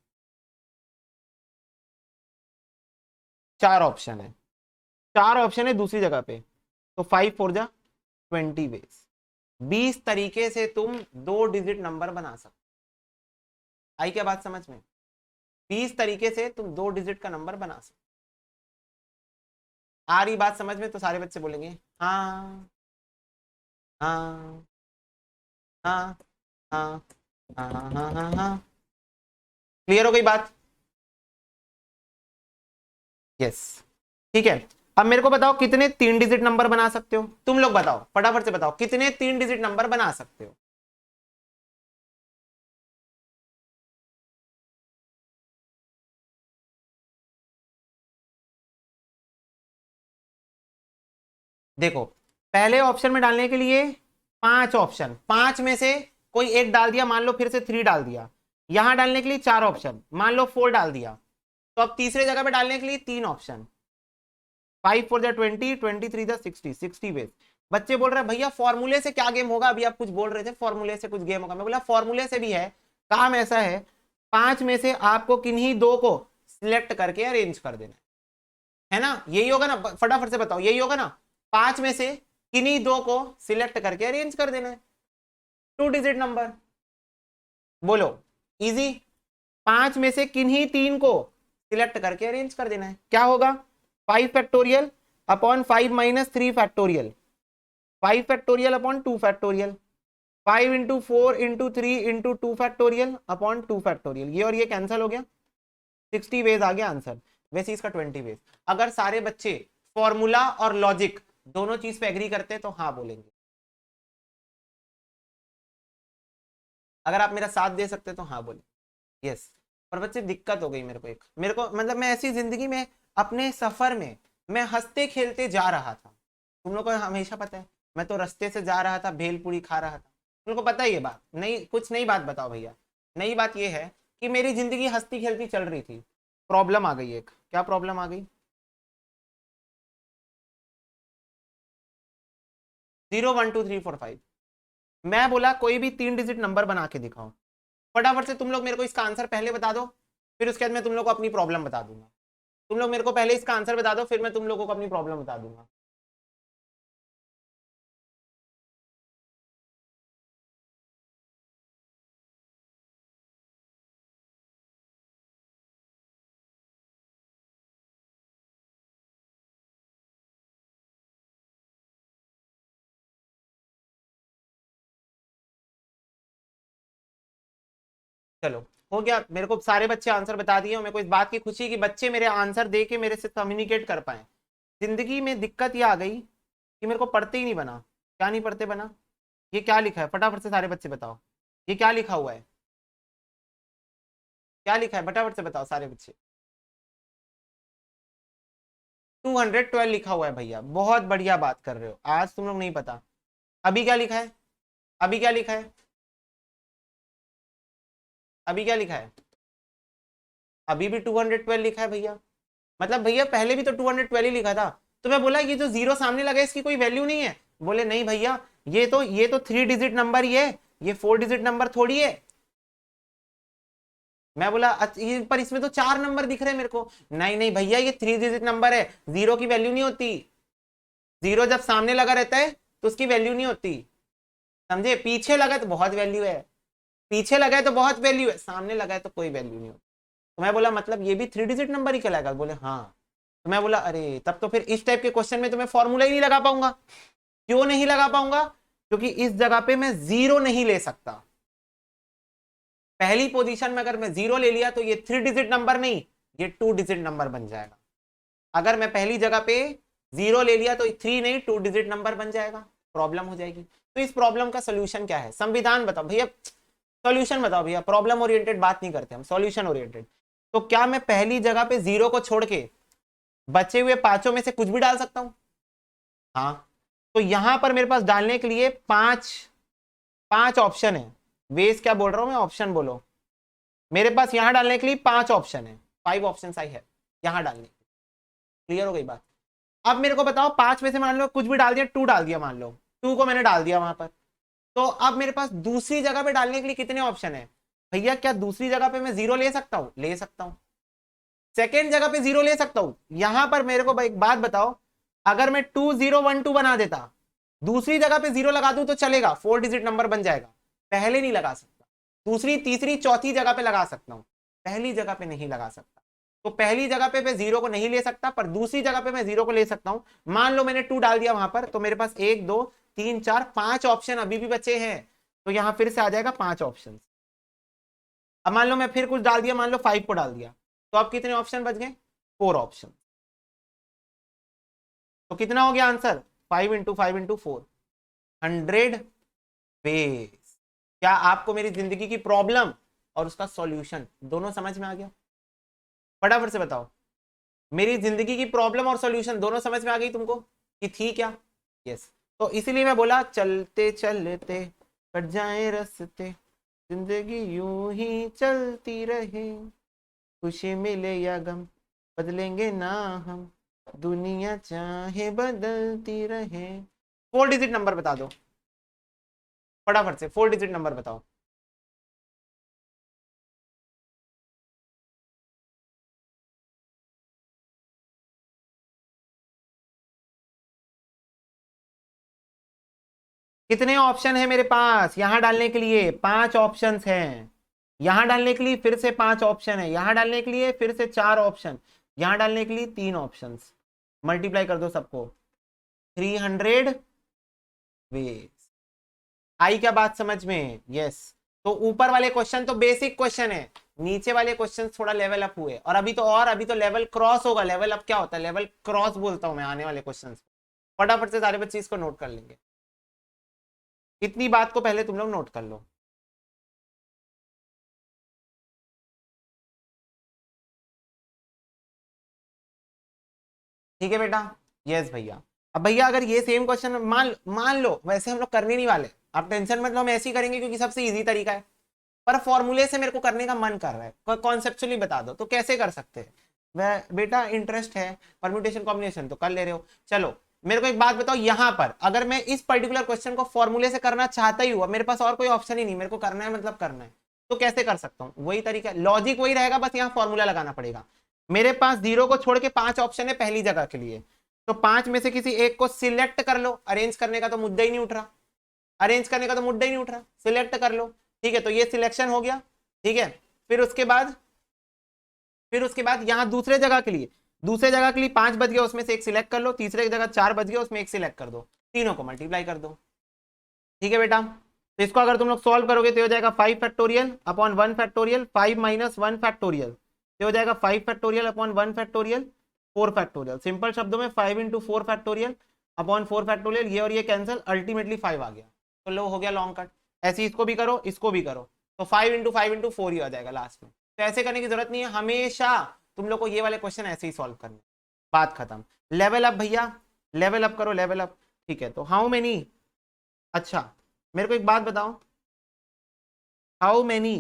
4 ऑप्शन है। 4 ऑप्शन है दूसरी जगह पे। तो 5 4 जा 20 वेज, 20 तरीके से तुम 2 डिजिट नंबर बना सकते। आई क्या बात समझ में? 20 तरीके से तुम 2 डिजिट का नंबर बना सकते। आ रही बात समझ में? तो सारे बच्चे बोलेंगे हाँ, हाँ, हाँ, हाँ, हाँ, हाँ, हाँ, हाँ, हाँ। क्लियर हो गई बात? यस। ठीक है, अब मेरे को बताओ कितने 3 डिजिट नंबर बना सकते हो? तुम लोग बताओ, फटाफट से बताओ कितने 3 डिजिट नंबर बना सकते हो? देखो, पहले ऑप्शन में डालने के लिए 5 ऑप्शन, 5 में से कोई एक डाल दिया, मान लो फिर से 3 डाल दिया। यहां डालने के लिए 4 ऑप्शन, मान लो 4 डाल दिया। तो अब तीसरे जगह पे डालने के लिए 3 ऑप्शन, 5 4 जा 20, 23 जा 60, 60 वेज। बच्चे बोल रहे हैं भैया फॉर्मूले से क्या गेम होगा? अभी आप कुछ बोल रहे थे फॉर्मूले से कुछ गेम होगा। मैं बोला फॉर्मूले से भी है, काम ऐसा है, 5 में से आपको किन्हीं दो को सिलेक्ट करके अरेंज कर देना है ना? यही होगा ना? फटाफट से बताओ, यही होगा ना? 5 में से किन्हीं दो को सिलेक्ट करके अरेंज कर देना है, 2 डिजिट नंबर। बोलो, इजी। 5 में से किन्हीं 3 को सिलेक्ट करके अरेंज कर देना है, क्या होगा? 5 factorial upon 5 - 3 factorial, 5 factorial upon 2 factorial, 5 × 4 × 3 × 2 factorial upon 2 factorial. ये और ये कैंसिल हो गया, 60 वेज आ गया आंसर। वैसे इसका 20 वेज। अगर सारे बच्चे फॉर्मूला और लॉजिक दोनों चीज पे एग्री करते हैं तो हाँ बोलेंगे। अगर आप मेरा साथ दे सकते तो हाँ बोले यस। पर बच्चे दिक्कत हो गई मेरे को, एक मेरे को मतलब मैं ऐसी जिंदगी में अपने सफर में मैं हंसते खेलते जा रहा था। तुम लोग को हमेशा पता है, मैं तो रास्ते से जा रहा था, भेलपूरी खा रहा था। तुम लोग को पता है ये बात? नहीं, कुछ नई बात बताओ भैया। नई बात ये है कि मेरी जिंदगी हंसती खेलती चल रही थी, प्रॉब्लम आ गई एक। क्या प्रॉब्लम आ गई? 0 1 2 3 4 5। मैं बोला कोई भी 3 डिजिट नंबर बना के दिखाओ। फटाफट से तुम लोग मेरे को इसका आंसर पहले बता दो, फिर उसके बाद मैं तुम लोग को अपनी प्रॉब्लम बता दूंगा। तुम लोग मेरे को पहले इसका आंसर बता दो, फिर मैं तुम लोगों को अपनी प्रॉब्लम बता दूंगा। चलो हो गया, मेरे को सारे बच्चे आंसर बता दिए, मेरे को इस बात की खुशी कि बच्चे मेरे आंसर दे के मेरे से कम्युनिकेट कर पाए। जिंदगी में दिक्कत ये आ गई कि मेरे को पढ़ते ही नहीं बना। क्या नहीं पढ़ते बना? ये क्या लिखा है फटाफट से सारे बच्चे बताओ, ये क्या लिखा हुआ है? क्या लिखा है फटाफट से बताओ सारे बच्चे। 212 लिखा हुआ है भैया, बहुत बढ़िया बात कर रहे हो, आज तुम लोग नहीं पता। अभी क्या लिखा है? अभी क्या लिखा है? अभी क्या लिखा है? अभी भी 212 लिखा है भैया। मतलब भैया पहले भी तो 212 ही लिखा था। तो मैं बोला ये जो जीरो सामने लगा है इसकी कोई वैल्यू नहीं है। बोले नहीं भैया, ये तो 3 डिजिट नंबर ही है, ये 4 डिजिट नंबर थोड़ी है। मैं बोला पर इसमें तो 4 नंबर दिख रहे हैं मेरे को। नहीं नहीं भैया, ये 3 डिजिट नंबर है, जीरो की वैल्यू नहीं होती। जीरो जब सामने लगा रहता है तो उसकी वैल्यू नहीं होती, समझे? पीछे लगा तो बहुत वैल्यू है, पीछे लगा है तो बहुत वैल्यू है, सामने लगा है तो कोई वैल्यू नहीं होती। तो मैं बोला मतलब ये भी 3 डिजिट नंबर ही कहलाएगा? बोले हाँ। तो मैं बोला अरे तब तो फिर इस टाइप के क्वेश्चन में तो मैं फॉर्मूला ही नहीं लगा पाऊंगा। क्यों नहीं लगा पाऊंगा? क्योंकि इस जगह पे मैं जीरो नहीं ले सकता। पहली पोजीशन में अगर मैं जीरो ले लिया तो ये 3 डिजिट नंबर नहीं, ये 2 डिजिट नंबर बन जाएगा। अगर मैं पहली जगह पे जीरो ले लिया तो 3 नहीं 2 डिजिट नंबर बन जाएगा, प्रॉब्लम हो जाएगी। तो इस प्रॉब्लम का सोल्यूशन क्या है? संविधान बताओ भैया, सॉल्यूशन बताओ भैया, प्रॉब्लम ओरिएंटेड बात नहीं करते हम, सॉल्यूशन ओरिएंटेड। तो क्या मैं पहली जगह पे जीरो को छोड़ के बचे हुए पांचों में से कुछ भी डाल सकता हूं? हाँ। तो यहां पर मेरे पास डालने के लिए पांच पांच ऑप्शन है। वेज क्या बोल रहा हूं मैं, ऑप्शन बोलो। मेरे पास यहां डालने के लिए 5 ऑप्शन है, 5 ऑप्शन आई है यहां डालने। क्लियर हो गई बात? अब मेरे को बताओ 5 में से मान लो कुछ भी डाल दिया, 2 डाल दिया, मान लो 2 को मैंने डाल दिया वहां पर। तो अब मेरे पास दूसरी जगह पे डालने के लिए कितने ऑप्शन है? भैया क्या दूसरी जगह पे मैं जीरो ले सकता हूं? ले सकता हूं। सेकेंड जगह पे जीरो ले सकता हूं। यहां पर मेरे को एक बात बताओ, अगर मैं 2012 बना देता, दूसरी जगह पे जीरो लगा दूं तो चलेगा, 4 डिजिट नंबर बन जाएगा। पहले नहीं लगा सकता, दूसरी तीसरी चौथी जगह पे लगा सकता हूं, पहली जगह पे नहीं लगा सकता। तो पहली जगह पे मैं जीरो को नहीं ले सकता, पर दूसरी जगह पे मैं जीरो को ले सकता हूं। मान लो मैंने 2 डाल दिया वहां पर, तो मेरे पास 1 2 3 4 5 ऑप्शन अभी भी बचे हैं। तो यहां फिर से आ जाएगा 5 ऑप्शन। अब मान लो मैं फिर कुछ डाल दिया, मान लो 5 को डाल दिया, तो अब कितने ऑप्शन बच गए? 4 ऑप्शन। तो कितना हो गया आंसर? 5 into 5 into 4, 100 veg. क्या आपको मेरी जिंदगी की प्रॉब्लम और उसका सॉल्यूशन दोनों समझ में आ गया? फटाफट से बताओ, मेरी जिंदगी की प्रॉब्लम और सॉल्यूशन दोनों समझ में आ गई तुमको कि थी क्या? यस। तो इसीलिए मैं बोला चलते चलते कट जाए रस्ते, जिंदगी यूं ही चलती रहे, खुशी मिले या गम बदलेंगे ना हम, दुनिया चाहे बदलती रहे। 4 डिजिट नंबर बता दो फटाफट से, 4 डिजिट नंबर बताओ। कितने ऑप्शन है मेरे पास यहां डालने के लिए? 5 ऑप्शन हैं। यहां डालने के लिए फिर से 5 ऑप्शन है, यहां डालने के लिए फिर से 4 ऑप्शन, यहां डालने के लिए 3 ऑप्शन। मल्टीप्लाई कर दो सबको, 300 वेज। आई क्या बात समझ में? यस। तो ऊपर वाले क्वेश्चन तो बेसिक क्वेश्चन है, नीचे वाले क्वेश्चन थोड़ा लेवल अप हुए, और अभी तो लेवल क्रॉस होगा। लेवल अप क्या होता है? लेवल क्रॉस बोलता हूं मैं आने वाले क्वेश्चन। फटाफट से सारे बच्चे इसको नोट कर लेंगे, इतनी बात को पहले तुम लोग नोट कर लो। ठीक है बेटा? यस भैया। अब भैया अगर ये सेम क्वेश्चन मान लो, वैसे हम लोग करने नहीं वाले, आप टेंशन मत लो, हम ऐसे ही करेंगे क्योंकि सबसे इजी तरीका है। पर फॉर्मूले से मेरे को करने का मन कर रहा है, कॉन्सेप्चुअली बता दो तो कैसे कर सकते हैं? वह बेटा इंटरेस्ट है, परम्यूटेशन कॉम्बिनेशन तो कर ले रहे हो। चलो मेरे को एक बात बताओ, यहां पर अगर मैं इस पर्टिकुलर क्वेश्चन को फॉर्मूले से करना चाहता ही हुआ, मेरे पास और कोई ऑप्शन ही नहीं, मेरे को करना है मतलब करना है, तो कैसे कर सकता हूँ? वही तरीका, लॉजिक वही रहेगा, बस यहाँ फॉर्मूला लगाना पड़ेगा। मेरे पास जीरो को छोड़ के 5 ऑप्शन है पहली जगह के लिए, तो 5 में से किसी एक को सिलेक्ट कर लो। अरेंज करने का तो मुद्दा ही नहीं उठ रहा, अरेंज करने का तो मुद्दा ही नहीं उठ रहा, सिलेक्ट कर लो। ठीक है, तो ये सिलेक्शन हो गया। ठीक है, फिर उसके बाद यहां दूसरे जगह के लिए 5 बच गया, उसमें से एक सिलेक्ट कर लो। तीसरे जगह 4 बच गया, उसमें एक सिलेक्ट कर दो, तीनों को मल्टीप्लाई कर दो। ठीक है बेटा? तो इसको अगर तुम लोग सॉल्व करोगे तो हो जाएगा 5 factorial upon 1 factorial, 5 minus 1 factorial, तो हो जाएगा 5 factorial upon 1 factorial, 4 factorial. Simple शब्दों में 5 इंटू 4 फैक्टोरियल अपॉन 4 फैक्टोरियल, ये और ये कैंसिल, अल्टीमेटली 5 आ गया। तो लो हो गया लॉन्ग कट। ऐसे इसको भी करो, इसको भी करो, तो 5 इंटू 5 इंटू 4 ही आ जाएगा लास्ट में। तो ऐसे करने की जरूरत नहीं है, हमेशा तुम लोग को ये वाले क्वेश्चन ऐसे ही सॉल्व करने। बात खत्म। लेवल अप भैया, लेवल अप करो, लेवल अप। ठीक है, तो हाउ मेनी, अच्छा मेरे को एक बात बताओ, how many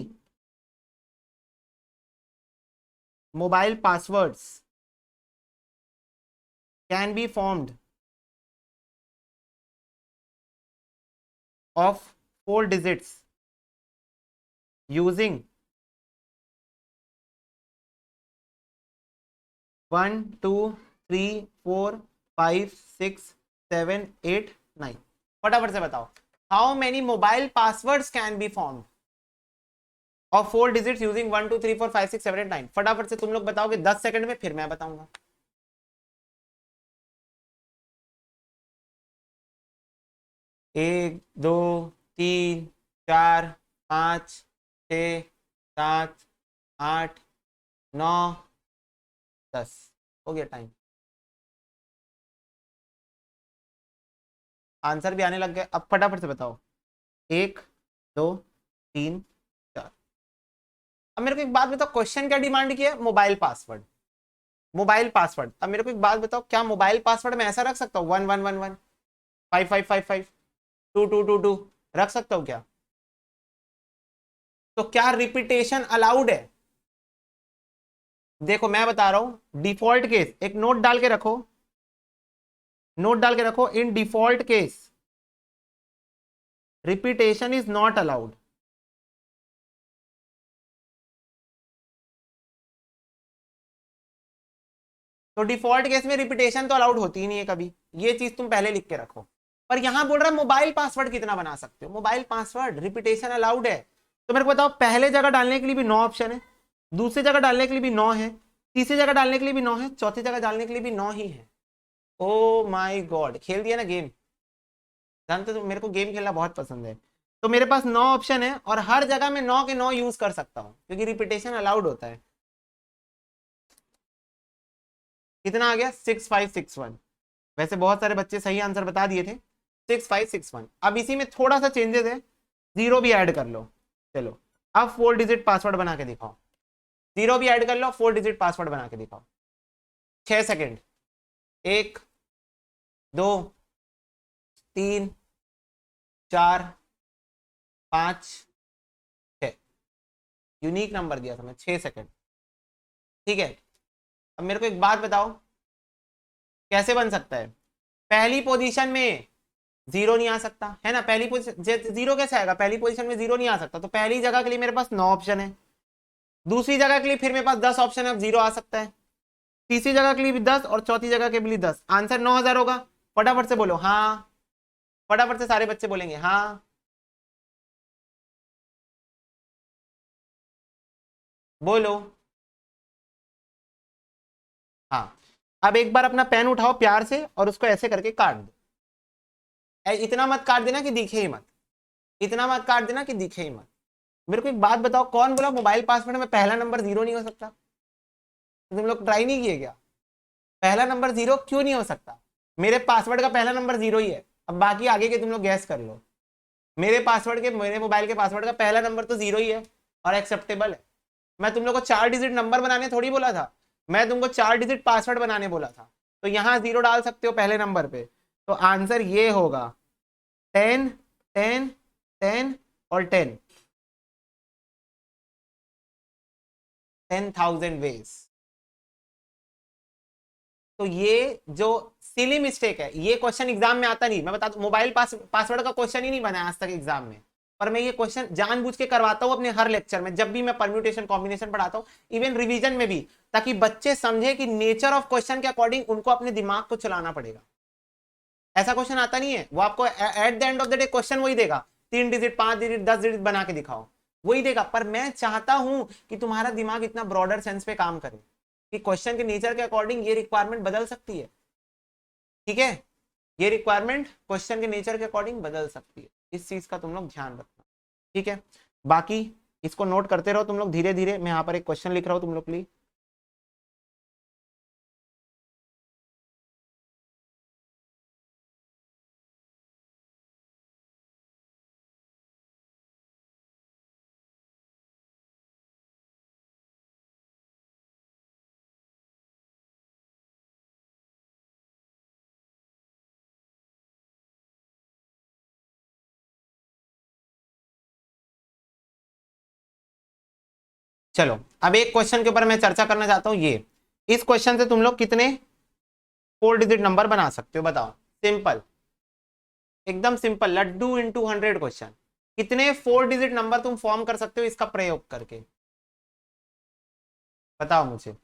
mobile passwords can be formed of 4 digits using 1 2 3 4 5 6 7 8 9। फटाफट से बताओ, how many mobile passwords can be formed of 4 digits using 1 2 3 4 5 6 7 8 9। फटाफट से तुम लोग बताओगे 10 सेकंड में, फिर मैं बताऊंगा। 1 2 3 4 5 6 7 8 9 10, हो गया टाइम। आंसर भी आने लग गए, अब फटाफट से बताओ। 1 2 3 4। अब मेरे को एक बात बताओ, क्वेश्चन क्या डिमांड किया है? Mobile password, mobile password. अब मेरे को एक बात बताओ, क्या मोबाइल पासवर्ड मैं ऐसा रख सकता हूँ 1 1 1 1 5 5 5 5 2 2 2 2 रख सकता हूँ क्या? तो क्या रिपीटेशन अलाउड है? देखो मैं बता रहा हूं, डिफॉल्ट केस, एक नोट डाल के रखो, नोट डाल के रखो, in default case repetition is not allowed. तो डिफॉल्ट केस में रिपीटेशन तो अलाउड होती ही नहीं है कभी, ये चीज तुम पहले लिख के रखो। पर यहां बोल रहा है मोबाइल पासवर्ड कितना बना सकते हो, मोबाइल पासवर्ड रिपीटेशन अलाउड है। तो मेरे को बताओ, पहले जगह डालने के लिए भी 9 ऑप्शन है, दूसरी जगह डालने के लिए भी 9 है, तीसरी जगह डालने के लिए भी 9 है, चौथी जगह डालने के लिए भी 9 ही है। ओ माई गॉड, खेल दिया ना गेम। जानते तो मेरे को गेम खेलना बहुत पसंद है। तो मेरे पास 9 ऑप्शन है और हर जगह मैं 9 के 9 यूज कर सकता हूं क्योंकि रिपीटेशन अलाउड होता है। कितना आ गया? 6561। वैसे बहुत सारे बच्चे सही आंसर बता दिए थे, 6561। अब इसी में थोड़ा सा चेंजेस है, जीरो भी ऐड कर लो। चलो अब 4 डिजिट पासवर्ड बना के दिखाओ, जीरो भी ऐड कर लो, 4 डिजिट पासवर्ड बना के दिखाओ। 6 सेकेंड, 1 2 3 4 5 6, यूनिक नंबर दिया था मैं, 6 सेकेंड। ठीक है, अब मेरे को एक बात बताओ, कैसे बन सकता है? पहली पोजीशन में जीरो नहीं आ सकता है ना, पहली पोजीशन जीरो कैसे आएगा? पहली पोजीशन में जीरो नहीं आ सकता, तो पहली जगह के लिए मेरे पास 9 ऑप्शन है, दूसरी जगह के लिए फिर मेरे पास 10 ऑप्शन है, अब जीरो आ सकता है, तीसरी जगह के लिए भी 10 और चौथी जगह के लिए 10। आंसर 9000 होगा। फटाफट से बोलो हाँ, फटाफट से सारे बच्चे बोलेंगे हाँ, बोलो हाँ। अब एक बार अपना पेन उठाओ प्यार से और उसको ऐसे करके काट दो। इतना मत काट देना कि दिखे ही मत, इतना मत काट देना कि दिखे ही मत। मेरे को एक बात बताओ, कौन बोला मोबाइल पासवर्ड में पहला नंबर जीरो नहीं हो सकता? तुम लोग ट्राई नहीं किए क्या? पहला नंबर जीरो क्यों नहीं हो सकता? मेरे पासवर्ड का पहला नंबर जीरो ही है, अब बाकी आगे के तुम लोग गैस कर लो। मेरे पासवर्ड के, मेरे मोबाइल के पासवर्ड का पहला नंबर तो जीरो ही है और एक्सेप्टेबल है। मैं तुम लोग को 4 डिजिट नंबर बनाने थोड़ी बोला था, मैं तुमको 4 डिजिट पासवर्ड बनाने बोला था। तो यहाँ जीरो डाल सकते हो पहले नंबर पे, तो आंसर ये होगा 10 10 10 और 10, 10,000 वेज। तो ये जो सिली मिस्टेक है, ये क्वेश्चन एग्जाम में आता नहीं, मैं बता दूं, मोबाइल पासवर्ड का क्वेश्चन ही नहीं बना आज तक एग्जाम में। पर मैं ये क्वेश्चन जानबूझ के करवाता हूं अपने हर लेक्चर में, जब भी मैं परम्यूटेशन कॉम्बिनेशन पढ़ाता हूं, इवन रिवीजन में भी, ताकि बच्चे समझे कि नेचर ऑफ क्वेश्चन के अकॉर्डिंग उनको अपने दिमाग को चलाना पड़ेगा। ऐसा क्वेश्चन आता नहीं है, वो आपको at the end of the day question वही देगा, 3 डिजिट 5 डिजिट 10 डिजिट बना के दिखाओ, वही देगा। पर मैं चाहता हूं कि तुम्हारा दिमाग इतना ब्रॉडर सेंस पे काम करे कि क्वेश्चन के नेचर के अकॉर्डिंग ये रिक्वायरमेंट बदल सकती है। ठीक है, ये रिक्वायरमेंट क्वेश्चन के नेचर के अकॉर्डिंग बदल सकती है। इस चीज का तुम लोग ध्यान रखना, ठीक है। बाकी इसको नोट करते रहो तुम लोग धीरे धीरे। मैं यहाँ पर एक क्वेश्चन लिख रहा हूँ तुम लोग के लिए। चलो अब एक क्वेश्चन के ऊपर मैं चर्चा करना चाहता हूं। ये इस क्वेश्चन से तुम लोग कितने 4 डिजिट नंबर बना सकते हो बताओ। सिंपल, एकदम सिंपल, लड्डू इंटू 100 क्वेश्चन। कितने 4 डिजिट नंबर तुम फॉर्म कर सकते हो इसका प्रयोग करके, बताओ मुझे।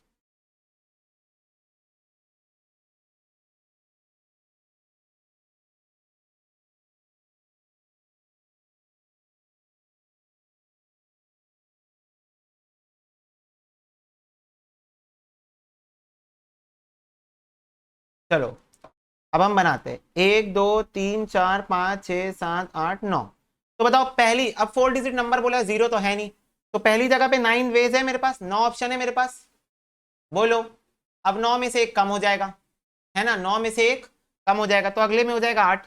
चलो अब हम बनाते हैं 1 2 3 4 5 6 7 8 9। तो बताओ पहली, अब 4 डिजिट नंबर बोला, जीरो तो है नहीं, तो पहली जगह पे 9 वेज है मेरे पास, 9 ऑप्शन है मेरे पास। बोलो, अब 9 में से एक कम हो जाएगा, है ना, 9 में से एक कम हो जाएगा, तो अगले में हो जाएगा 8,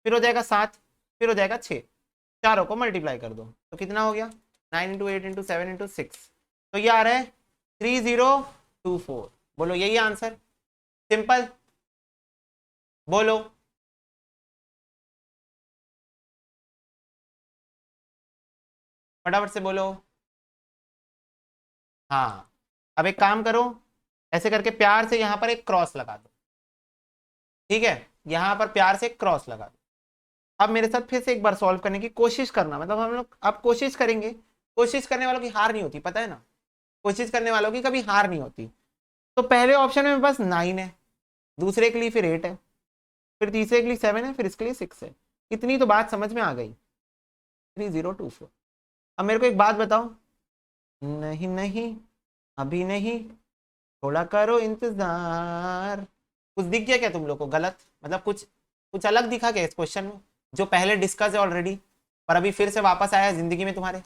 फिर हो जाएगा 7, फिर हो जाएगा 6। चारों को मल्टीप्लाई कर दो तो कितना हो गया, 9 × 8 × 7 × 6। तो ये आ रहा है 3024। बोलो यही आंसर, सिंपल, बोलो। फटाफट से बोलो। हाँ, अब एक काम करो, ऐसे करके प्यार से यहां पर एक क्रॉस लगा दो, ठीक है, यहां पर प्यार से एक क्रॉस लगा दो। अब मेरे साथ फिर से एक बार सॉल्व करने की कोशिश करना, मतलब हम लोग अब कोशिश करेंगे। कोशिश करने वालों की हार नहीं होती, पता है ना, कोशिश करने वालों की कभी हार नहीं होती। तो पहले ऑप्शन में बस 9 है, दूसरे के लिए फिर 8 है, फिर तीसरे के लिए 7 है, फिर इसके लिए 6 है। इतनी तो बात समझ में आ गई, 3024। अब मेरे को एक बात बताओ, नहीं नहीं अभी नहीं, थोड़ा करो इंतजार। कुछ दिख गया क्या तुम लोग को गलत, मतलब कुछ कुछ अलग दिखा क्या इस क्वेश्चन में, जो पहले डिस्कस है ऑलरेडी पर अभी फिर से वापस आया है जिंदगी में तुम्हारे।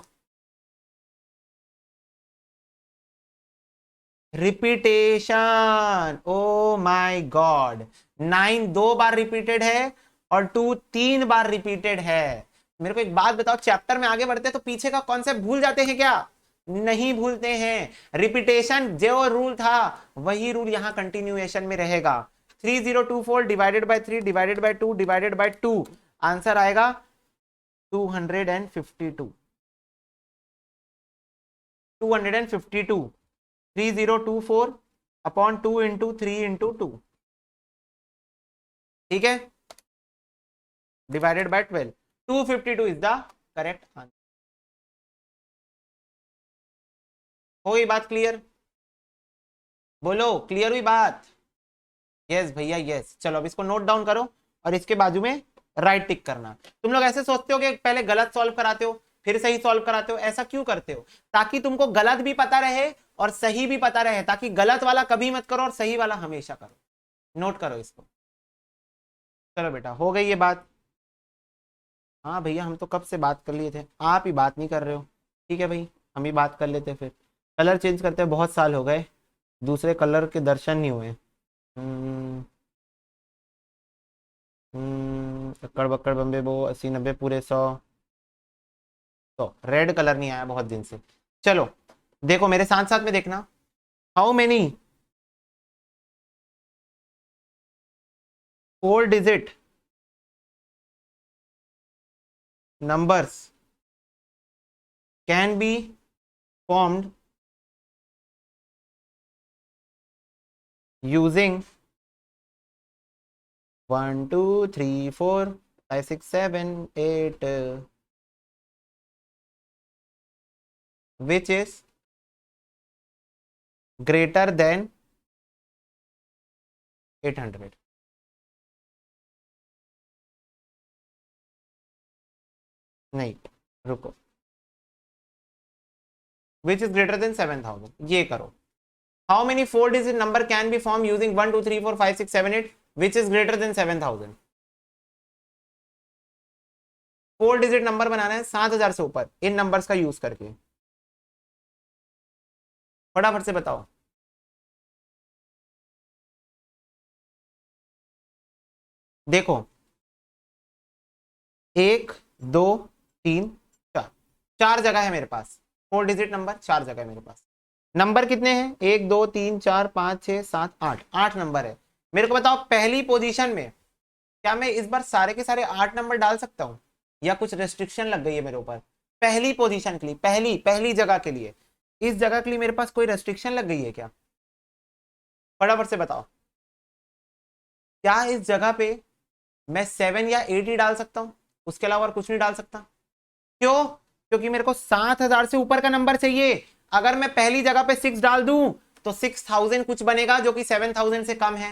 रिपीटेशन, ओ माय गॉड, 9 दो बार रिपीटेड है और 2 3 बार रिपीटेड है। मेरे को एक बात बताओ, चैप्टर में आगे बढ़ते हैं तो पीछे का कॉन्सेप्ट भूल जाते हैं क्या, नहीं भूलते हैं। रिपीटेशन जो रूल था वही रूल यहां कंटिन्यूएशन में रहेगा। 3024 divided by 3 divided by 2 divided by 2, answer आएगा 252। 252, 3024 अपॉन 2 इंटू 3 इंटू 2, ठीक है, divided by 12। 252 is the correct answer. हो गई बात क्लियर, बोलो क्लियर हुई बात। यस भैया यस। चलो अब इसको नोट डाउन करो और इसके बाजू में राइट टिक करना। तुम लोग ऐसे सोचते हो कि पहले गलत सॉल्व कराते हो फिर सही सॉल्व कराते हो, ऐसा क्यों करते हो, ताकि तुमको गलत भी पता रहे और सही भी पता रहे, ताकि गलत वाला कभी मत करो और सही वाला हमेशा करो। नोट करो इसको। चलो बेटा हो गई ये बात। हाँ भैया हम तो कब से बात कर लिए थे, आप ही बात नहीं कर रहे हो। ठीक है भाई, हम ही बात कर लेते फिर। कलर चेंज करते बहुत साल हो गए, दूसरे कलर के दर्शन नहीं हुए। अक्कड़ बक्कड़ बम्बे बो 80 90 पूरे 100। तो रेड कलर नहीं आया बहुत दिन से। चलो देखो मेरे साथ साथ में देखना, how many 4 digit numbers can be formed using 1 2 3 4 5 6 7 8, which is greater than 800। नहीं रुको, which is greater than 7000, ये करो। How many 4 digit number can be formed using 1 2 3 4 5 6 7 8 which is greater than 7000? 4 digit number बनाना है 7000 से ऊपर इन नंबर्स का use करके, फटाफट से बताओ। देखो 1 2 3 4, 4 जगह है मेरे पास, 4 डिजिट नंबर 4 जगह है मेरे पास। नंबर कितने हैं? 1 2 3 4 5 6 7 8, 8 नंबर है। मेरे को बताओ पहली पोजीशन में क्या मैं इस बार सारे के सारे 8 नंबर डाल सकता हूं, या कुछ रेस्ट्रिक्शन लग गई है मेरे ऊपर? पहली पोजीशन के लिए, पहली पहली जगह के लिए, इस जगह के लिए मेरे पास कोई रेस्ट्रिक्शन लग गई है क्या? फटाफट से बताओ। क्या इस जगह पे मैं 7 या 8 ही डाल सकता हूं, उसके अलावा और कुछ नहीं डाल सकता? क्यों? क्योंकि मेरे को 7000 से ऊपर का नंबर चाहिए। अगर मैं पहली जगह पे 6 डाल दूं तो 6000 कुछ बनेगा जो कि 7000 से कम है।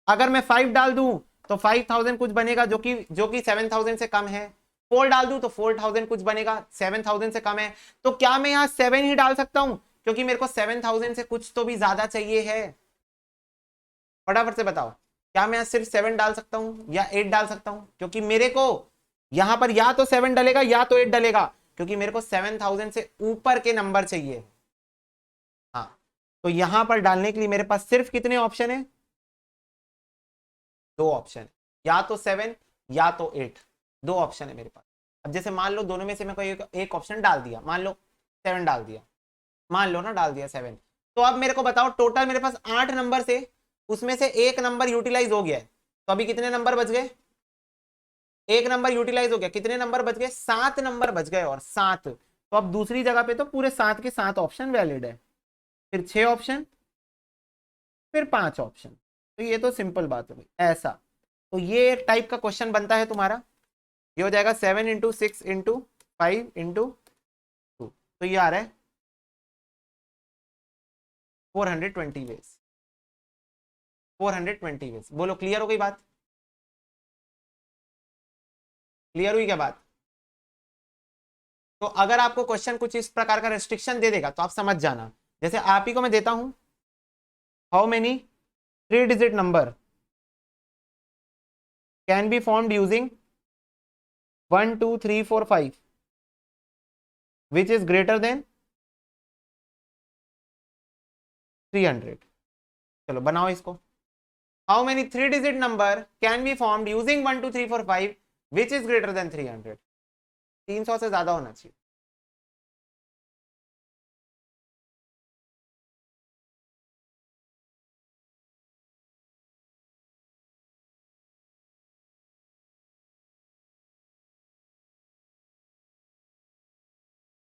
अगर मैं 5 डाल दूं तो 5000 कुछ बनेगा जो कि 7000 से कम है। 4 डाल दूं तो 4000 कुछ बनेगा, 7000 से कम है। तो क्या मैं यहां 7 ही डाल सकता हूं, क्योंकि मेरे को 7000 से कुछ तो भी ज्यादा चाहिए है? फटाफट से बताओ। क्या मैं सिर्फ 7 डाल सकता हूं या 8 डाल सकता हूं, क्योंकि मेरे को यहां पर या तो 7 डलेगा या तो 8 डलेगा, क्योंकि मेरे को 7000 से ऊपर के नंबर चाहिए। हाँ, तो यहां पर डालने के लिए मेरे पास सिर्फ कितने ऑप्शन है? 2 ऑप्शन है, या तो 7 या तो 8, 2 ऑप्शन है मेरे पास। अब जैसे मान लो दोनों में से मैं कोई एक ऑप्शन डाल दिया, मान लो 7 डाल दिया, मान लो ना डाल दिया 7, तो अब मेरे को बताओ टोटल मेरे पास 8 नंबर से उसमें से एक नंबर यूटिलाइज हो गया है, तो अभी कितने नंबर बच गए? एक नंबर यूटिलाइज हो गया, कितने नंबर बच गए? 7 नंबर बच गए, और 7, तो अब दूसरी जगह पे तो पूरे 7 के 7 ऑप्शन वैलिड है, फिर 6 ऑप्शन, फिर 5 ऑप्शन। तो ये तो सिंपल बात है भाई, ऐसा। तो ये एक टाइप का क्वेश्चन बनता है तुम्हारा। ये हो जाएगा 7 × 6 × 5 × 2, तो ये आ रहा है 420 वेज, 420 वेज। बोलो क्लियर हो गई बात? क्लियर हुई क्या बात? तो अगर आपको क्वेश्चन कुछ इस प्रकार का रेस्ट्रिक्शन दे देगा तो आप समझ जाना। जैसे आप ही को मैं देता हूं, how many 3 digit number can be formed using 1 2 3 4 5 which is greater than 300। चलो बनाओ इसको। How many 3 digit number can be formed using 1 2 3 4 5 which is greater than 300? 300 से ज्यादा होना चाहिए।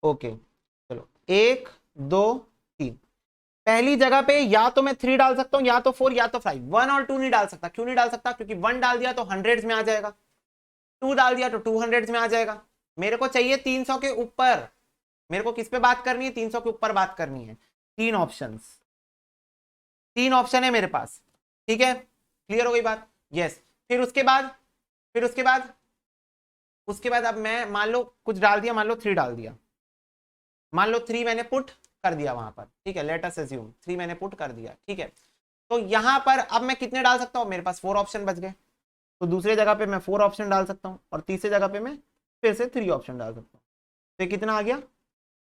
ओके चलो, 1 2 3, पहली जगह पे या तो मैं 3 डाल सकता हूं या तो 4 या तो 5, 1 और 2 नहीं डाल सकता। क्यों नहीं डाल सकता? क्योंकि 1 डाल दिया तो हंड्रेड्स में आ जाएगा, 2 डाल दिया तो 200 में आ जाएगा। मेरे को चाहिए 300 के ऊपर। मेरे को किस पे बात करनी है? 300 के ऊपर बात करनी है। 3 ऑप्शंस, 3 ऑप्शन है मेरे पास, ठीक है? क्लियर हो गई बात? यस। फिर उसके बाद, फिर उसके बाद अब मैं मान लो कुछ डाल दिया, मान लो 3 डाल दिया, मान लो 3 मैंने पुट कर दिया वहां पर, ठीक है? लेट अस अज्यूम 3 मैंने पुट कर दिया, ठीक है? तो यहां पर अब मैं कितने डाल सकता हूं? मेरे पास 4 ऑप्शन बच गए, तो दूसरे जगह पे मैं 4 ऑप्शन डाल सकता हूं, और तीसरे जगह पे मैं फिर से 3 ऑप्शन डाल सकता हूं। तो ये कितना आ गया?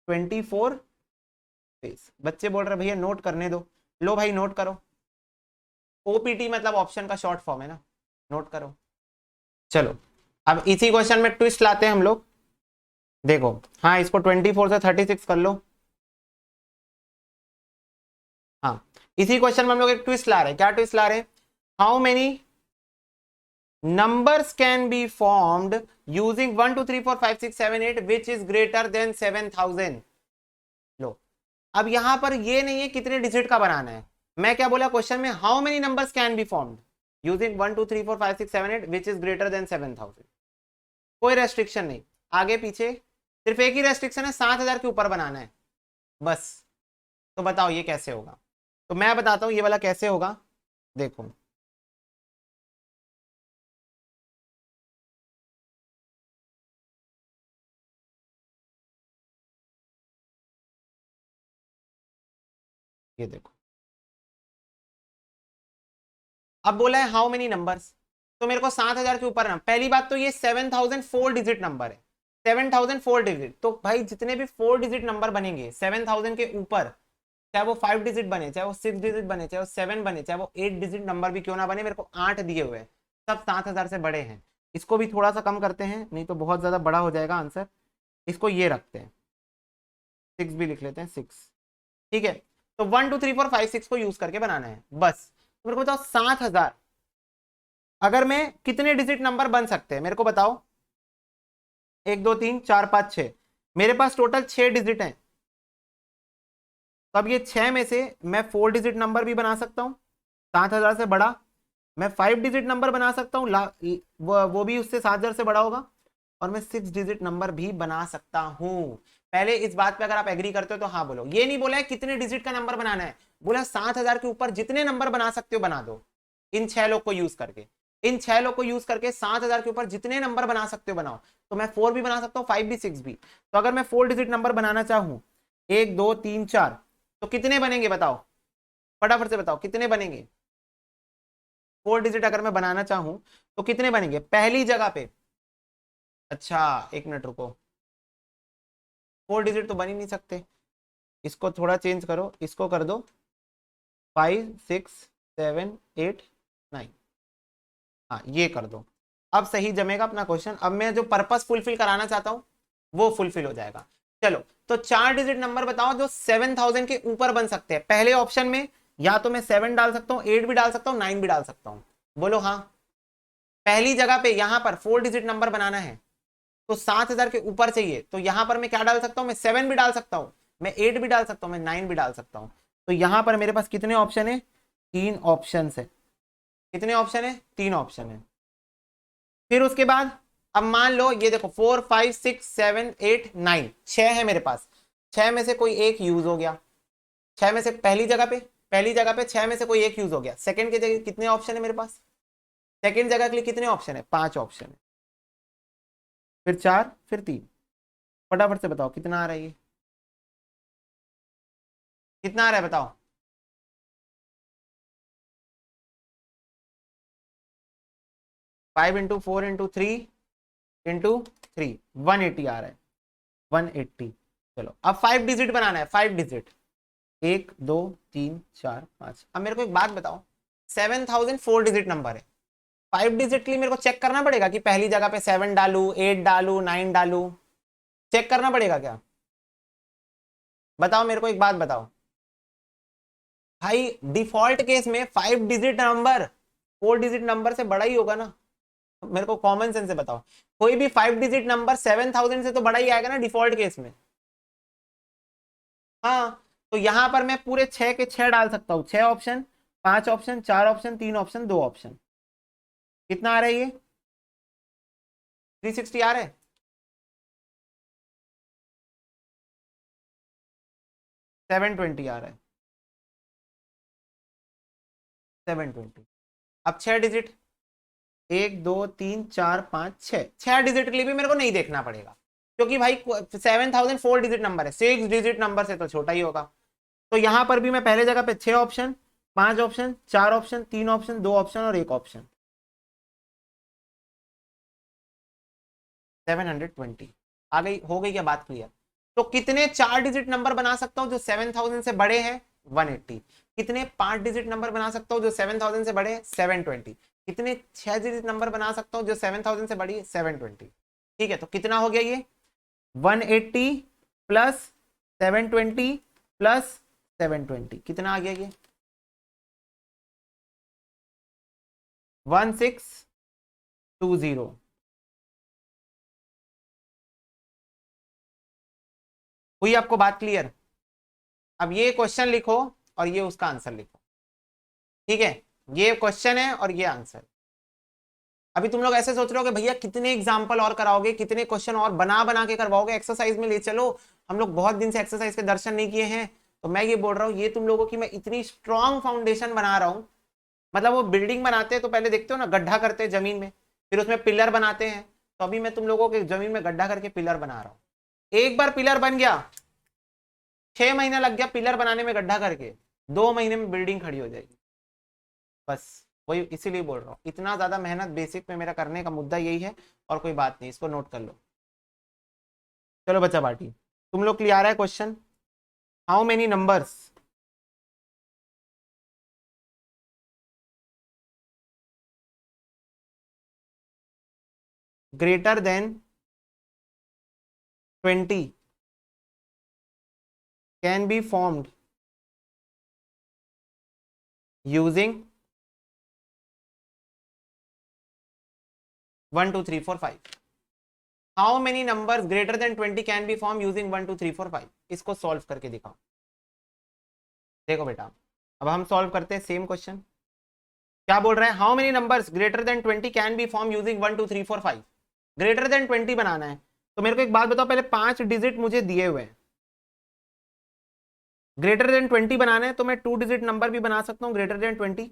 24 पेज। बच्चे बोल रहे भैया नोट करने दो। लो भाई नोट करो। ओपीटी मतलब ऑप्शन का शॉर्ट फॉर्म है ना, नोट करो। चलो, अब इसी क्वेश्चन में ट्विस्ट लाते हैं हम लोग। देखो, हाँ इसको 24 से 36 कर लो। हाँ, इसी क्वेश्चन में हम लोग एक ट्विस्ट ला रहे हैं। क्या ट्विस्ट ला रहे हैं? How many numbers can be formed using 1 2 3 4 5 6 7 8 which is greater than 7000। लो, अब यहां पर ये नहीं है कितने डिजिट का बनाना है। मैं क्या बोला क्वेश्चन में? How many numbers can be formed using 1 2 3 4 5 6 7 8 which is greater than 7000। कोई रेस्ट्रिक्शन नहीं, आगे पीछे, सिर्फ एक ही रेस्ट्रिक्शन है, 7000 के ऊपर बनाना है बस। तो बताओ ये कैसे होगा? तो मैं बताता हूं ये वाला कैसे होगा। देखो, ये देखो, अब बोला है हाउ मेनी नंबर्स, तो मेरे को 7000 के ऊपर ना, पहली बात तो ये 7000 4 डिजिट नंबर है, 7000 4 डिजिट, तो भाई जितने भी 4 डिजिट नंबर बनेंगे 7000 के ऊपर, चाहे वो 5 डिजिट बने, चाहे वो 6 डिजिट बने, चाहे वो 7 बने, चाहे वो 8 डिजिट नंबर भी क्यों ना बने, मेरे को 8 दिए हुए हैं, सब 7000 से बड़े हैं। इसको भी थोड़ा सा कम करते हैं, नहीं तो बहुत ज्यादा बड़ा हो जाएगा आंसर। इसको ये रखते हैं, 6 भी लिख लेते हैं, 6। ठीक है, तो 1 2 3 4 5 6 को यूज करके बनाना है बस। तो मेरे को बताओ 7000 अगर मैं कितने डिजिट नंबर बन सकते हैं मेरे को बताओ। 1 2 3 4 5 6, मेरे पास टोटल 6 डिजिट हैं। तो अब ये 6 में से मैं 4 डिजिट नंबर भी बना सकता हूँ 7000 से बड़ा, मैं 5 डिजिट नंबर बना सकता हूँ, वो भी उससे 7000 से बड़ा होगा, और मैं 6 डिजिट नंबर भी बना सकता हूँ। पहले इस बात पे अगर आप एग्री करते हो तो हाँ बोलो। ये नहीं बोला है कितने डिजिट का नंबर बनाना है, बोला 7000 के ऊपर जितने नंबर बना सकते हो बना दो। इन 6 लोग को यूज करके, इन 6 लोग को यूज करके 7000 के ऊपर जितने नंबर बना सकते हो बनाओ। तो मैं 4 भी बना सकता हूँ, 5 भी, 6 भी। तो अगर मैं 4 डिजिट नंबर बनाना चाहूँ, 1 2 3 4, तो कितने बनेंगे बताओ, फटाफट से बताओ कितने बनेंगे। 4 डिजिट अगर मैं बनाना चाहूं तो कितने बनेंगे पहली जगह पे। अच्छा 1 मिनट रुको, 4 डिजिट तो बन ही नहीं सकते, इसको थोड़ा चेंज करो, इसको कर दो 5 6 7 8 9, हाँ ये कर दो। अब सही जमेगा अपना क्वेश्चन, अब मैं जो पर्पस फुलफिल कराना चाहता हूं वो फुलफिल हो जाएगा। चलो तो 4 डिजिट नंबर बताओ जो 7000 के ऊपर बन सकते हैं। पहले ऑप्शन में या तो मैं 7 डाल सकता हूँ, 8 भी डाल सकता हूँ, 9 भी डाल सकता हूँ, बोलो हाँ। पहली जगह पे यहां पर 4 डिजिट नंबर बनाना है तो 7000 के ऊपर चाहिए, तो यहां पर मैं क्या डाल सकता हूं, मैं 7 भी डाल सकता हूं, मैं 8 भी डाल सकता हूं, मैं 9 भी डाल सकता हूं। तो यहां पर मेरे पास कितने ऑप्शन है, 3 ऑप्शन है। कितने ऑप्शन है, 3 ऑप्शन है। फिर उसके बाद अब मान लो ये देखो 4 5 6 7 8 9, 6 है मेरे पास, 6 में से कोई एक यूज हो गया, 6 में से पहली जगह पे 6 में से कोई एक यूज हो गया। सेकंड की जगह कितने ऑप्शन है मेरे पास, सेकंड जगह के लिए कितने ऑप्शन है, 5 ऑप्शन है, फिर 4 फिर 3। फटाफट से बताओ कितना आ रहा है ये, कितना आ रहा है बताओ। 5 इंटू 4 इंटू 3 इंटू 3, 180 आ रहा है, 180। चलो अब 5 डिजिट बनाना है, 5 डिजिट, 1 2 3 4 5। अब मेरे को एक बात बताओ, 7000 4 डिजिट नंबर है, 5 डिजिट के लिए मेरे को चेक करना पड़ेगा कि पहली जगह पे 7 डालू, 8 डालू, 9 डालू, चेक करना पड़ेगा क्या, बताओ मेरे को एक बात बताओ। भाई डिफॉल्ट केस में 5 डिजिट नंबर 4 डिजिट नंबर से बड़ा ही होगा ना, मेरे को कॉमन सेंस से बताओ। कोई भी 5 डिजिट नंबर 7000 से तो बड़ा ही आएगा ना डिफॉल्ट केस में। हाँ, तो यहां पर मैं पूरे 6 के 6 डाल सकता हूं, 6 option, 5 option, 4 option, 3 option, 2 option. कितना आ रहा है ये, 360 आ रहा है, 720 आ रहा है, 720। अब 6 डिजिट, 1 2 3 4 5 6, 6 डिजिट के लिए भी मेरे को नहीं देखना पड़ेगा, क्योंकि भाई 7000 4 डिजिट नंबर है, 6 डिजिट नंबर से तो छोटा ही होगा। तो यहां पर भी मैं पहले जगह पे 6 option, 5 option, 4 option, 3 option, 2 option और 1 ऑप्शन, 720 आ गई, हो गई क्या बात क्लियर। तो कितने 4 डिजिट नंबर बना सकता हूं जो 7000 से बड़े हैं, 180। कितने 5 डिजिट नंबर बना सकता हूं जो 7000 से बड़े हैं, 720। कितने 6 डिजिट नंबर बना सकता हूं जो 7000 से बड़ी है, 720। ठीक है, तो कितना हो गया ये, 180 प्लस 720 प्लस 720, कितना आ गया ये, 1620। हुई आपको बात क्लियर। अब ये क्वेश्चन लिखो और ये उसका आंसर लिखो, ठीक है, ये क्वेश्चन है और ये आंसर। अभी तुम लोग ऐसे सोच रहे हो कि भैया कितने एग्जाम्पल और कराओगे, कितने क्वेश्चन और बना बना के करवाओगे, एक्सरसाइज में ले चलो, हम लोग बहुत दिन से एक्सरसाइज के दर्शन नहीं किए हैं। तो मैं ये बोल रहा हूँ, ये तुम लोगों की मैं इतनी स्ट्रॉन्ग फाउंडेशन बना रहा हूँ, मतलब वो बिल्डिंग बनाते हैं तो पहले देखते हो ना, गड्ढा करते हैं जमीन में, फिर उसमें पिलर बनाते हैं। तो अभी मैं तुम लोगों के जमीन में गड्ढा करके पिलर बना रहा हूँ। एक बार पिलर बन गया, 6 महीना लग गया पिलर बनाने में गड्ढा करके, 2 महीने में बिल्डिंग खड़ी हो जाएगी, बस वही इसीलिए बोल रहा हूँ, इतना ज्यादा मेहनत बेसिक में मेरा करने का मुद्दा यही है, और कोई बात नहीं, इसको नोट कर लो। चलो बच्चा पार्टी, तुम लोग क्लियर है question? How many numbers greater than 20 can be formed using 1 2 3 4 5? How many numbers greater than 20 can be formed using 1 2 3 4 5? इसको सॉल्व करके दिखाओ। देखो बेटा, अब हम सॉल्व करते हैं सेम क्वेश्चन। क्या बोल रहे हैं? How many numbers greater than 20 can be form using 1 2 3 4 5? Greater than 20 बनाना है, तो मेरे को एक बात बताओ, पहले 5 डिजिट मुझे दिए हुए हैं। ग्रेटर देन 20 बनाना है तो मैं 2 डिजिट नंबर भी बना सकता हूँ ग्रेटर देन 20,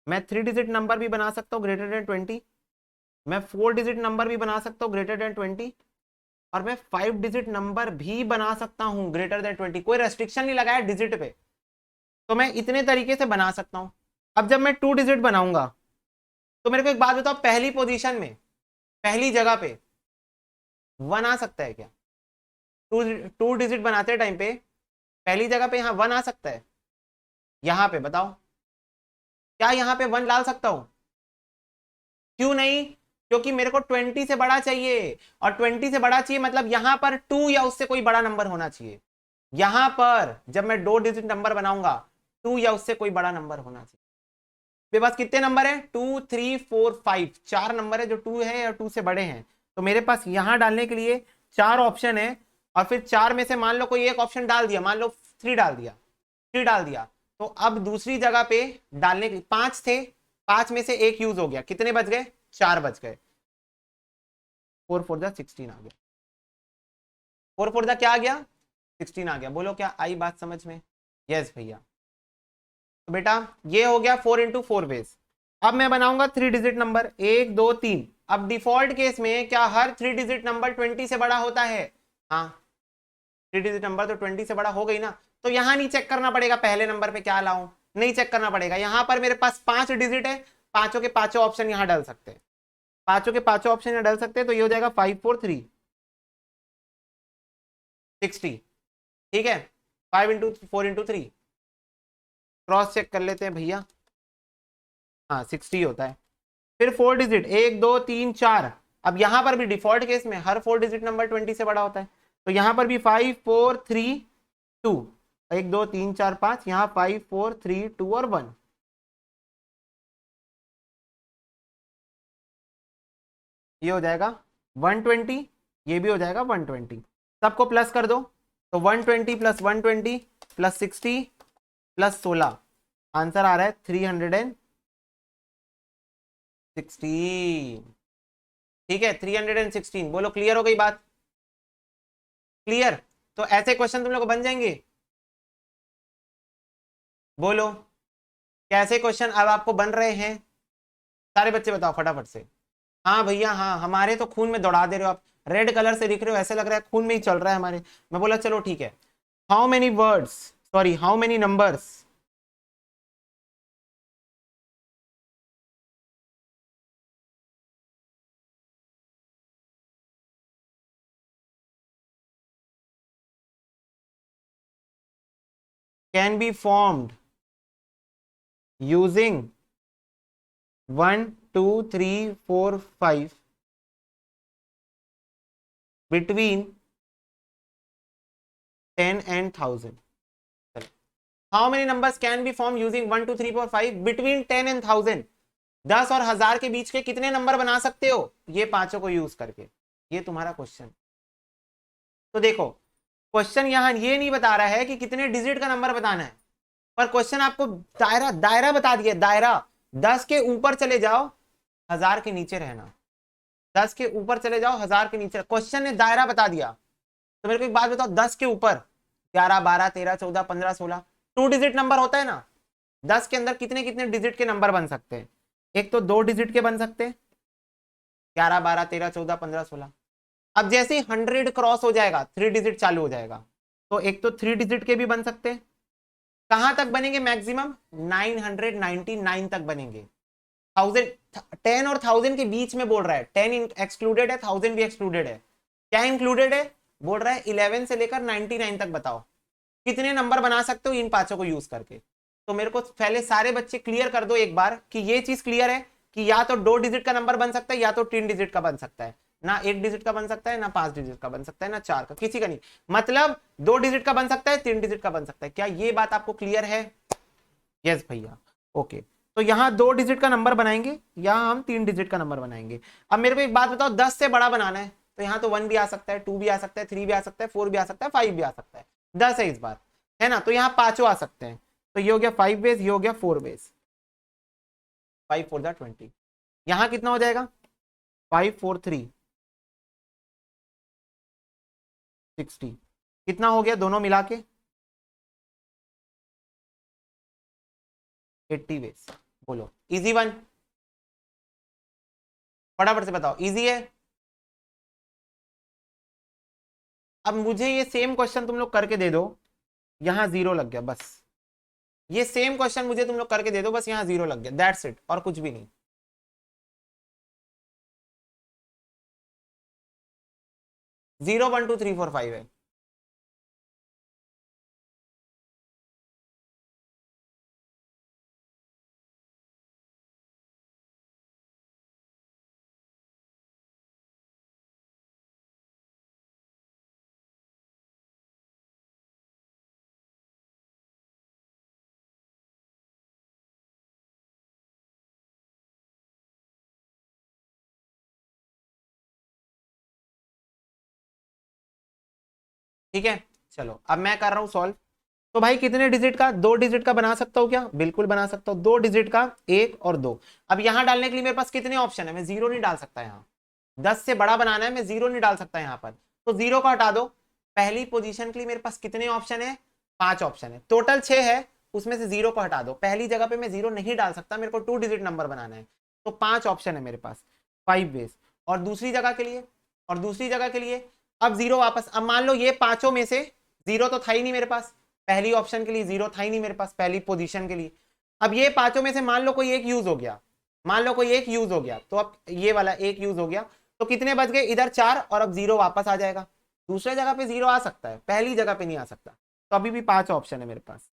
मैं 3 डिजिट नंबर भी बना सकता हूँ ग्रेटर देन 20, मैं 4 डिजिट नंबर भी बना सकता हूँ ग्रेटर देन 20, और मैं 5 डिजिट नंबर भी बना सकता हूँ ग्रेटर देन 20। कोई रेस्ट्रिक्शन नहीं लगाया डिजिट पे, तो मैं इतने तरीके से बना सकता हूँ। अब जब मैं 2 डिजिट बनाऊंगा तो मेरे को एक बात बताओ, पहली पोजीशन में, पहली जगह पे 1 आ सकता है क्या? टू डिजिट बनाते टाइम पे पहली जगह पे यहाँ 1 आ सकता है? यहाँ पे बताओ, क्या यहाँ पे 1 डाल सकता हूं? क्यों नहीं? क्योंकि मेरे को 20 से बड़ा चाहिए, और 20 से बड़ा चाहिए मतलब यहां पर 2 या उससे कोई बड़ा नंबर होना चाहिए। यहां पर जब मैं 2 डिजिट नंबर बनाऊंगा 2 या उससे कोई बड़ा नंबर होना चाहिए। मेरे पास कितने नंबर है? 2 3 4 5, 4 नंबर है जो 2 है या 2 से बड़े हैं, तो मेरे पास यहां डालने के लिए 4 ऑप्शन है, और फिर 4 में से मान लो कोई एक ऑप्शन डाल दिया, मान लो 3 डाल दिया, 3 डाल दिया, तो अब दूसरी जगह पे डालने के 5 थे, 5 में से एक यूज हो गया, कितने बच गए? 4 बच गए। 4 4 16 आ गया, 4 4 क्या आ गया? 16 आ गया। बोलो क्या आई बात समझ में? यस भैया। तो बेटा ये हो गया 4 इंटू 4 बेस। अब मैं बनाऊंगा 3 डिजिट नंबर, 1 2 3। अब डिफॉल्ट केस में क्या हर 3 डिजिट नंबर 20 से बड़ा होता है? हाँ, 3 डिजिट नंबर तो 20 से बड़ा हो गई ना, तो यहां नहीं चेक करना पड़ेगा पहले नंबर पे क्या लाऊं, नहीं चेक करना पड़ेगा। यहां पर मेरे पास 5 डिजिट है, पांचों के पांचों ऑप्शन यहां डाल सकते हैं, पांचों के पांचों ऑप्शन यहां डाल सकते हैं, तो ये हो जाएगा 5 4 3 60। ठीक है, 5 इंटू 4 इंटू 3 क्रॉस चेक कर लेते हैं भैया, हाँ 60 होता है। फिर 4 डिजिट 1 2 3 4। अब यहां पर भी डिफॉल्ट केस में हर 4 डिजिट नंबर 20 से बड़ा होता है, तो यहां पर भी 5 4 3 2, 1 2 3 4 5, यहाँ 5 4 3 2 और 1। ये हो जाएगा 120, ये भी हो जाएगा 120, सबको प्लस कर दो, तो 120 प्लस 120 प्लस 60 प्लस 16, आंसर आ रहा है 316। ठीक है 316। बोलो क्लियर हो गई बात? क्लियर? तो ऐसे क्वेश्चन तुम लोग को बन जाएंगे। बोलो कैसे क्वेश्चन अब आपको बन रहे हैं? सारे बच्चे बताओ फटाफट से। हाँ भैया हाँ, हमारे तो खून में दौड़ा दे रहे हो आप, रेड कलर से दिख रहे हो, ऐसे लग रहा है खून में ही चल रहा है हमारे। मैं बोला चलो ठीक है। How many words, sorry how many numbers can be formed using 1 2 3 4 5 between 10 and 1000? How many numbers can be form using 1 2 3 4 5 between 10 and 1000? 10 और 1000 के बीच के कितने नंबर बना सकते हो ये पांचों को यूज करके? ये तुम्हारा क्वेश्चन। तो देखो क्वेश्चन यहां ये नहीं बता रहा है कि कितने डिजिट का नंबर बताना है, पर क्वेश्चन आपको दायरा दायरा बता दिया, दायरा। 10 के ऊपर चले जाओ, 1000 के नीचे रहना, 10 के ऊपर चले जाओ, 1000 के नीचे। क्वेश्चन ने दायरा बता दिया। तो मेरे को एक बात बताओ, 10 के ऊपर 11 12 13 14 15 16 2 डिजिट नंबर होता है ना, 10 के अंदर कितने कितने डिजिट के नंबर बन सकते हैं? एक तो 2 डिजिट के बन सकते हैं, 11 12 13 14 15 16। अब जैसे ही 100 क्रॉस हो जाएगा 3 डिजिट चालू हो जाएगा, तो एक तो 3 डिजिट के भी बन सकते हैं। कहां तक बनेंगे? मैक्सिमम 999 तक बनेंगे। 1000, 10 और 1000 के बीच में बोल रहा है, 10 एक्सक्लूडेड है, 1000 भी एक्सक्लूडेड है। क्या इंक्लूडेड है? बोल रहा है 11 से लेकर 99 तक बताओ कितने नंबर बना सकते हो इन पांचों को यूज करके। तो मेरे को पहले सारे बच्चे क्लियर कर दो एक बार कि ये चीज क्लियर है कि या तो 2 डिजिट का नंबर बन सकता है या तो 3 डिजिट का बन सकता है, ना 1 डिजिट का बन सकता है, ना 5 डिजिट का बन सकता है, ना 4 का, किसी का नहीं। मतलब 2 डिजिट का बन सकता है, 3 डिजिट का बन सकता है। क्या ये बात आपको क्लियर है? यस भैया, ओके। तो यहाँ 2 डिजिट का नंबर बनाएंगे, यहाँ हम 3 डिजिट का नंबर बनाएंगे। अब मेरे को एक बात बताओ, 10 से बड़ा बनाना है तो यहाँ तो 1 भी आ सकता है, 2 भी आ सकता है, 3 भी आ सकता है, 4 भी आ सकता है, 5 भी आ सकता है। 10 है इस बार, है ना? तो यहाँ पांचों आ सकते हैं। तो ये हो गया 5 बेस, ये हो गया 4 बेस, 5 4 20। यहाँ कितना हो जाएगा? 5 4 3 60। कितना हो गया दोनों मिला के? 80 बेस। बोलो इजी वन, फटाफट से बताओ, इजी है? अब मुझे ये सेम क्वेश्चन तुम लोग करके दे दो, यहां 0 लग गया बस। ये सेम क्वेश्चन मुझे तुम लोग करके दे दो, बस यहां 0 लग गया, दैट्स इट, और कुछ भी नहीं। 0 1 2 3 4 5 है। ठीक है, चलो अब मैं कर रहा हूं सॉल्व। तो भाई कितने डिजिट का? 2 डिजिट का बना सकता हूँ क्या? बिल्कुल बना सकता हूँ, 2 डिजिट का 1 और 2। अब यहाँ डालने के लिए मेरे पास कितने ऑप्शन है? मैं 0 नहीं डाल सकता यहाँ। 10 से बड़ा बनाना है, मैं 0 नहीं डाल सकता यहाँ पर, तो 0 को हटा दो। पहली पोजीशन के लिए मेरे पास कितने ऑप्शन है? 5 ऑप्शन है, टोटल 6 है, उसमें से 0 को हटा दो। पहली जगह पे मैं 0 नहीं डाल सकता, मेरे को 2 डिजिट नंबर बनाना है, तो 5 ऑप्शन है मेरे पास, 5 बेस। और दूसरी जगह के लिए, और दूसरी जगह के लिए अब 0 वापस। अब मान लो ये पांचों में से 0 तो था ही नहीं मेरे पास, पहली ऑप्शन के लिए 0 था ही नहीं मेरे पास, पहली पोजीशन के लिए। अब ये पांचों में से मान लो कोई एक यूज हो गया, मान लो कोई एक यूज हो गया, तो अब ये वाला एक यूज हो गया, तो कितने बच गए? इधर 4, और अब 0 वापस आ जाएगा। दूसरे जगह पे 0 आ सकता है, पहली जगह पे नहीं आ सकता, तो अभी भी 5 ऑप्शन है मेरे पास,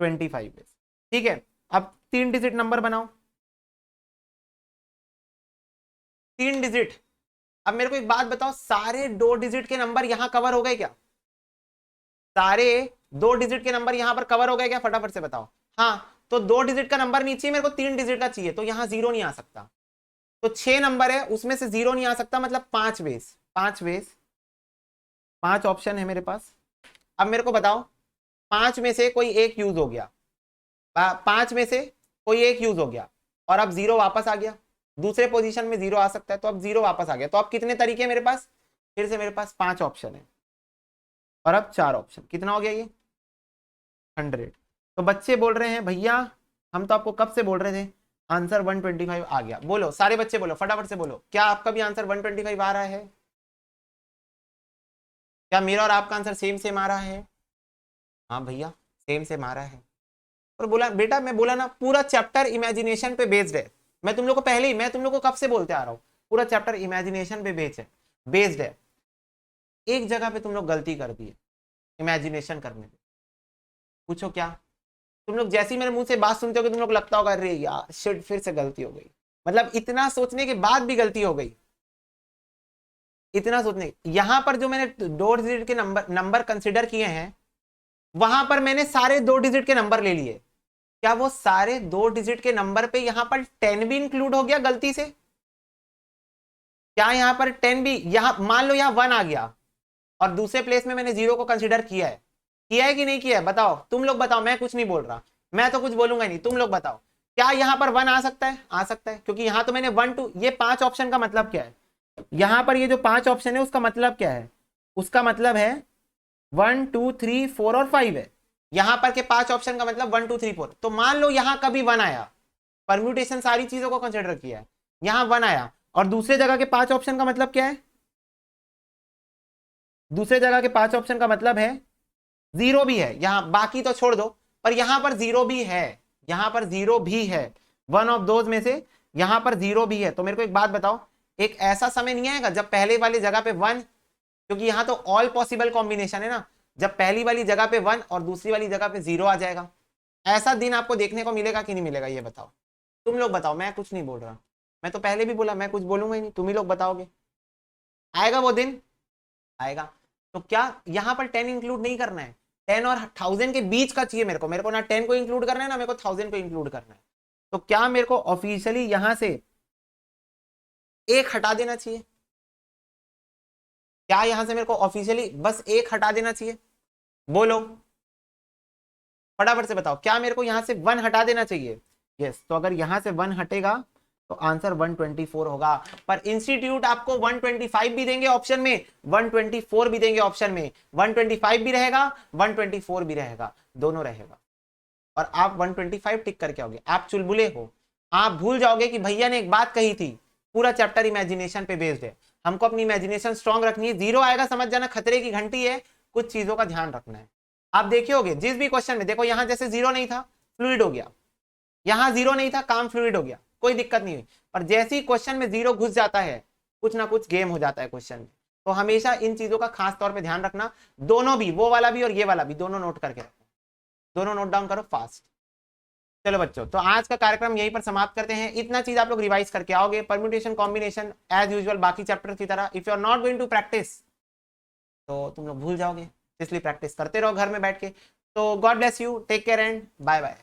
25 है। ठीक है, अब 3 डिजिट नंबर बनाओ, 3 डिजिट। अब मेरे को एक बात बताओ, सारे 2 डिजिट के नंबर यहां कवर हो गए क्या? सारे 2 डिजिट के नंबर यहां पर कवर हो गए क्या? फटाफट से बताओ। हाँ, तो 2 डिजिट का नंबर नहीं चाहिए मेरे को, 3 डिजिट का चाहिए, तो यहां 0 नहीं आ सकता। तो 6 नंबर है, उसमें से 0 नहीं आ सकता, मतलब 5 बेस, 5 बेस, 5 ऑप्शन है मेरे पास। अब मेरे को बताओ, 5 में से कोई एक यूज हो गया, 5 में से कोई एक यूज हो गया, और अब 0 वापस आ गया। दूसरे पोजीशन में 0 आ सकता है, तो अब 0 वापस आ गया, तो अब कितने तरीके मेरे पास? फिर से मेरे पास 5 ऑप्शन है, और अब 4 ऑप्शन, कितना हो गया ये? 100। तो बच्चे बोल रहे हैं भैया, हम तो आपको कब से बोल रहे थे, आंसर 125 आ गया। बोलो सारे बच्चे, बोलो फटाफट से बोलो, क्या आपका भी आंसर 125 आ रहा है? क्या मेरा और आपका आंसर सेम सेम आ रहा है? हाँ भैया, सेम सेम आ रहा है। और बोला बेटा, मैं बोला ना, पूरा चैप्टर इमेजिनेशन पे बेस्ड है। मैं तुम लोग को पहले ही, मैं तुम लोग को कब से बोलते आ रहा हूँ, पूरा चैप्टर इमेजिनेशन पे बेस्ड है। एक जगह पे तुम लोग गलती कर दी है इमेजिनेशन करने पे। पूछो क्या? तुम लोग जैसी मेरे मुंह से बात सुनते हो, तुम लोग लगता होगा अरे यार शिट, फिर से गलती हो गई। मतलब इतना सोचने के बाद भी गलती हो गई, इतना सोचने। यहां पर जो मैंने 2 डिजिट के नंबर कंसिडर किए हैं, वहां पर मैंने सारे 2 डिजिट के नंबर ले लिए। क्या वो सारे 2 डिजिट के नंबर पे यहां पर 10 भी इंक्लूड हो गया गलती से? क्या यहां पर 10 भी, यहां मान लो यहां 1 आ गया, और दूसरे प्लेस में मैंने 0 को कंसिडर किया है कि नहीं किया है? बताओ, तुम लोग बताओ, मैं कुछ नहीं बोल रहा, मैं तो कुछ बोलूंगा नहीं, तुम लोग बताओ। क्या यहाँ पर 1 आ सकता है? आ सकता है, क्योंकि यहाँ तो मैंने 1 2, ये 5 ऑप्शन का मतलब क्या है? यहाँ पर ये जो 5 ऑप्शन है उसका मतलब क्या है? उसका मतलब है 1 2 3 4 और 5 है। यहाँ पर के 5 ऑप्शन का मतलब 1 2 3 4। तो मान लो यहाँ कभी 1 आया, परम्यूटेशन सारी चीजों को कंसिडर किया है, यहाँ 1 आया, और दूसरे जगह के 5 ऑप्शन का मतलब क्या है? दूसरे जगह के 5 ऑप्शन का मतलब है 0 भी है यहाँ, बाकी तो छोड़ दो, पर यहां पर 0 भी है, यहां पर 0 भी है। वन ऑफ दोज में से यहां पर 0 भी है। तो मेरे को एक बात बताओ, एक ऐसा समय नहीं आएगा जब पहले वाली जगह पे 1, क्योंकि यहां तो ऑल पॉसिबल कॉम्बिनेशन है ना, जब पहली वाली जगह पे 1 और दूसरी वाली जगह पे 0 आ जाएगा। ऐसा दिन आपको देखने को मिलेगा कि नहीं मिलेगा, ये बताओ, तुम लोग बताओ, मैं कुछ नहीं बोल रहा। मैं तो पहले भी बोला मैं कुछ बोलूंगा ही नहीं, तुम ही लोग बताओगे। आएगा वो दिन, आएगा। तो क्या यहाँ पर 10 इंक्लूड नहीं करना है, 10 और 1000 के बीच का चाहिए मेरे को ना 10 को इंक्लूड करना है ना मेरे को 1000 को इंक्लूड करना है। तो क्या मेरे को ऑफिशियली यहां से 1 हटा देना चाहिए? क्या यहां से मेरे को ऑफिशियली बस 1 हटा देना चाहिए? बोलो फटाफट से बताओ, क्या मेरे को यहां से 1 हटा देना चाहिए? यस। तो अगर यहां से 1 हटेगा तो आंसर 124 होगा। पर इंस्टीट्यूट आपको 125 भी देंगे ऑप्शन में, 124 भी देंगे ऑप्शन में, 125 भी रहेगा, 124 भी रहेगा, दोनों रहेगा। और आप 125 टिक करके आओगे। आप चुलबुले हो, आप भूल जाओगे कि भैया ने एक बात कही थी, पूरा चैप्टर इमेजिनेशन पे बेस्ड है, हमको अपनी इमेजिनेशन स्ट्रांग रखनी है। 0 आएगा समझ जाना खतरे की घंटी है, कुछ चीजों का ध्यान रखना है। आप देखियोगे जिस भी क्वेश्चन में, देखो यहां जैसे 0 नहीं था, फ्लूइड हो गया, यहां 0 नहीं था, काम फ्लूइड हो गया, कोई दिक्कत नहीं हुई। पर जैसे ही क्वेश्चन में 0 घुस जाता है, कुछ ना कुछ गेम हो जाता है क्वेश्चन में। तो हमेशा इन चीजों का खास तौर पे ध्यान रखना, दोनों भी, वो वाला भी और ये वाला भी, दोनों नोट करके रखो, दोनों नोट डाउन करो फास्ट। चलो बच्चों, तो आज का कार्यक्रम यहीं पर समाप्त करते हैं। इतना चीज आप लोग रिवाइज करके आओगे, परम्यूटेशन कॉम्बिनेशन एज यूजुअल बाकी चैप्टर की तरह। If you are not going to practice तो तुम लोग भूल जाओगे, इसलिए प्रैक्टिस करते रहो घर में बैठ के। तो God bless you, take care and bye bye.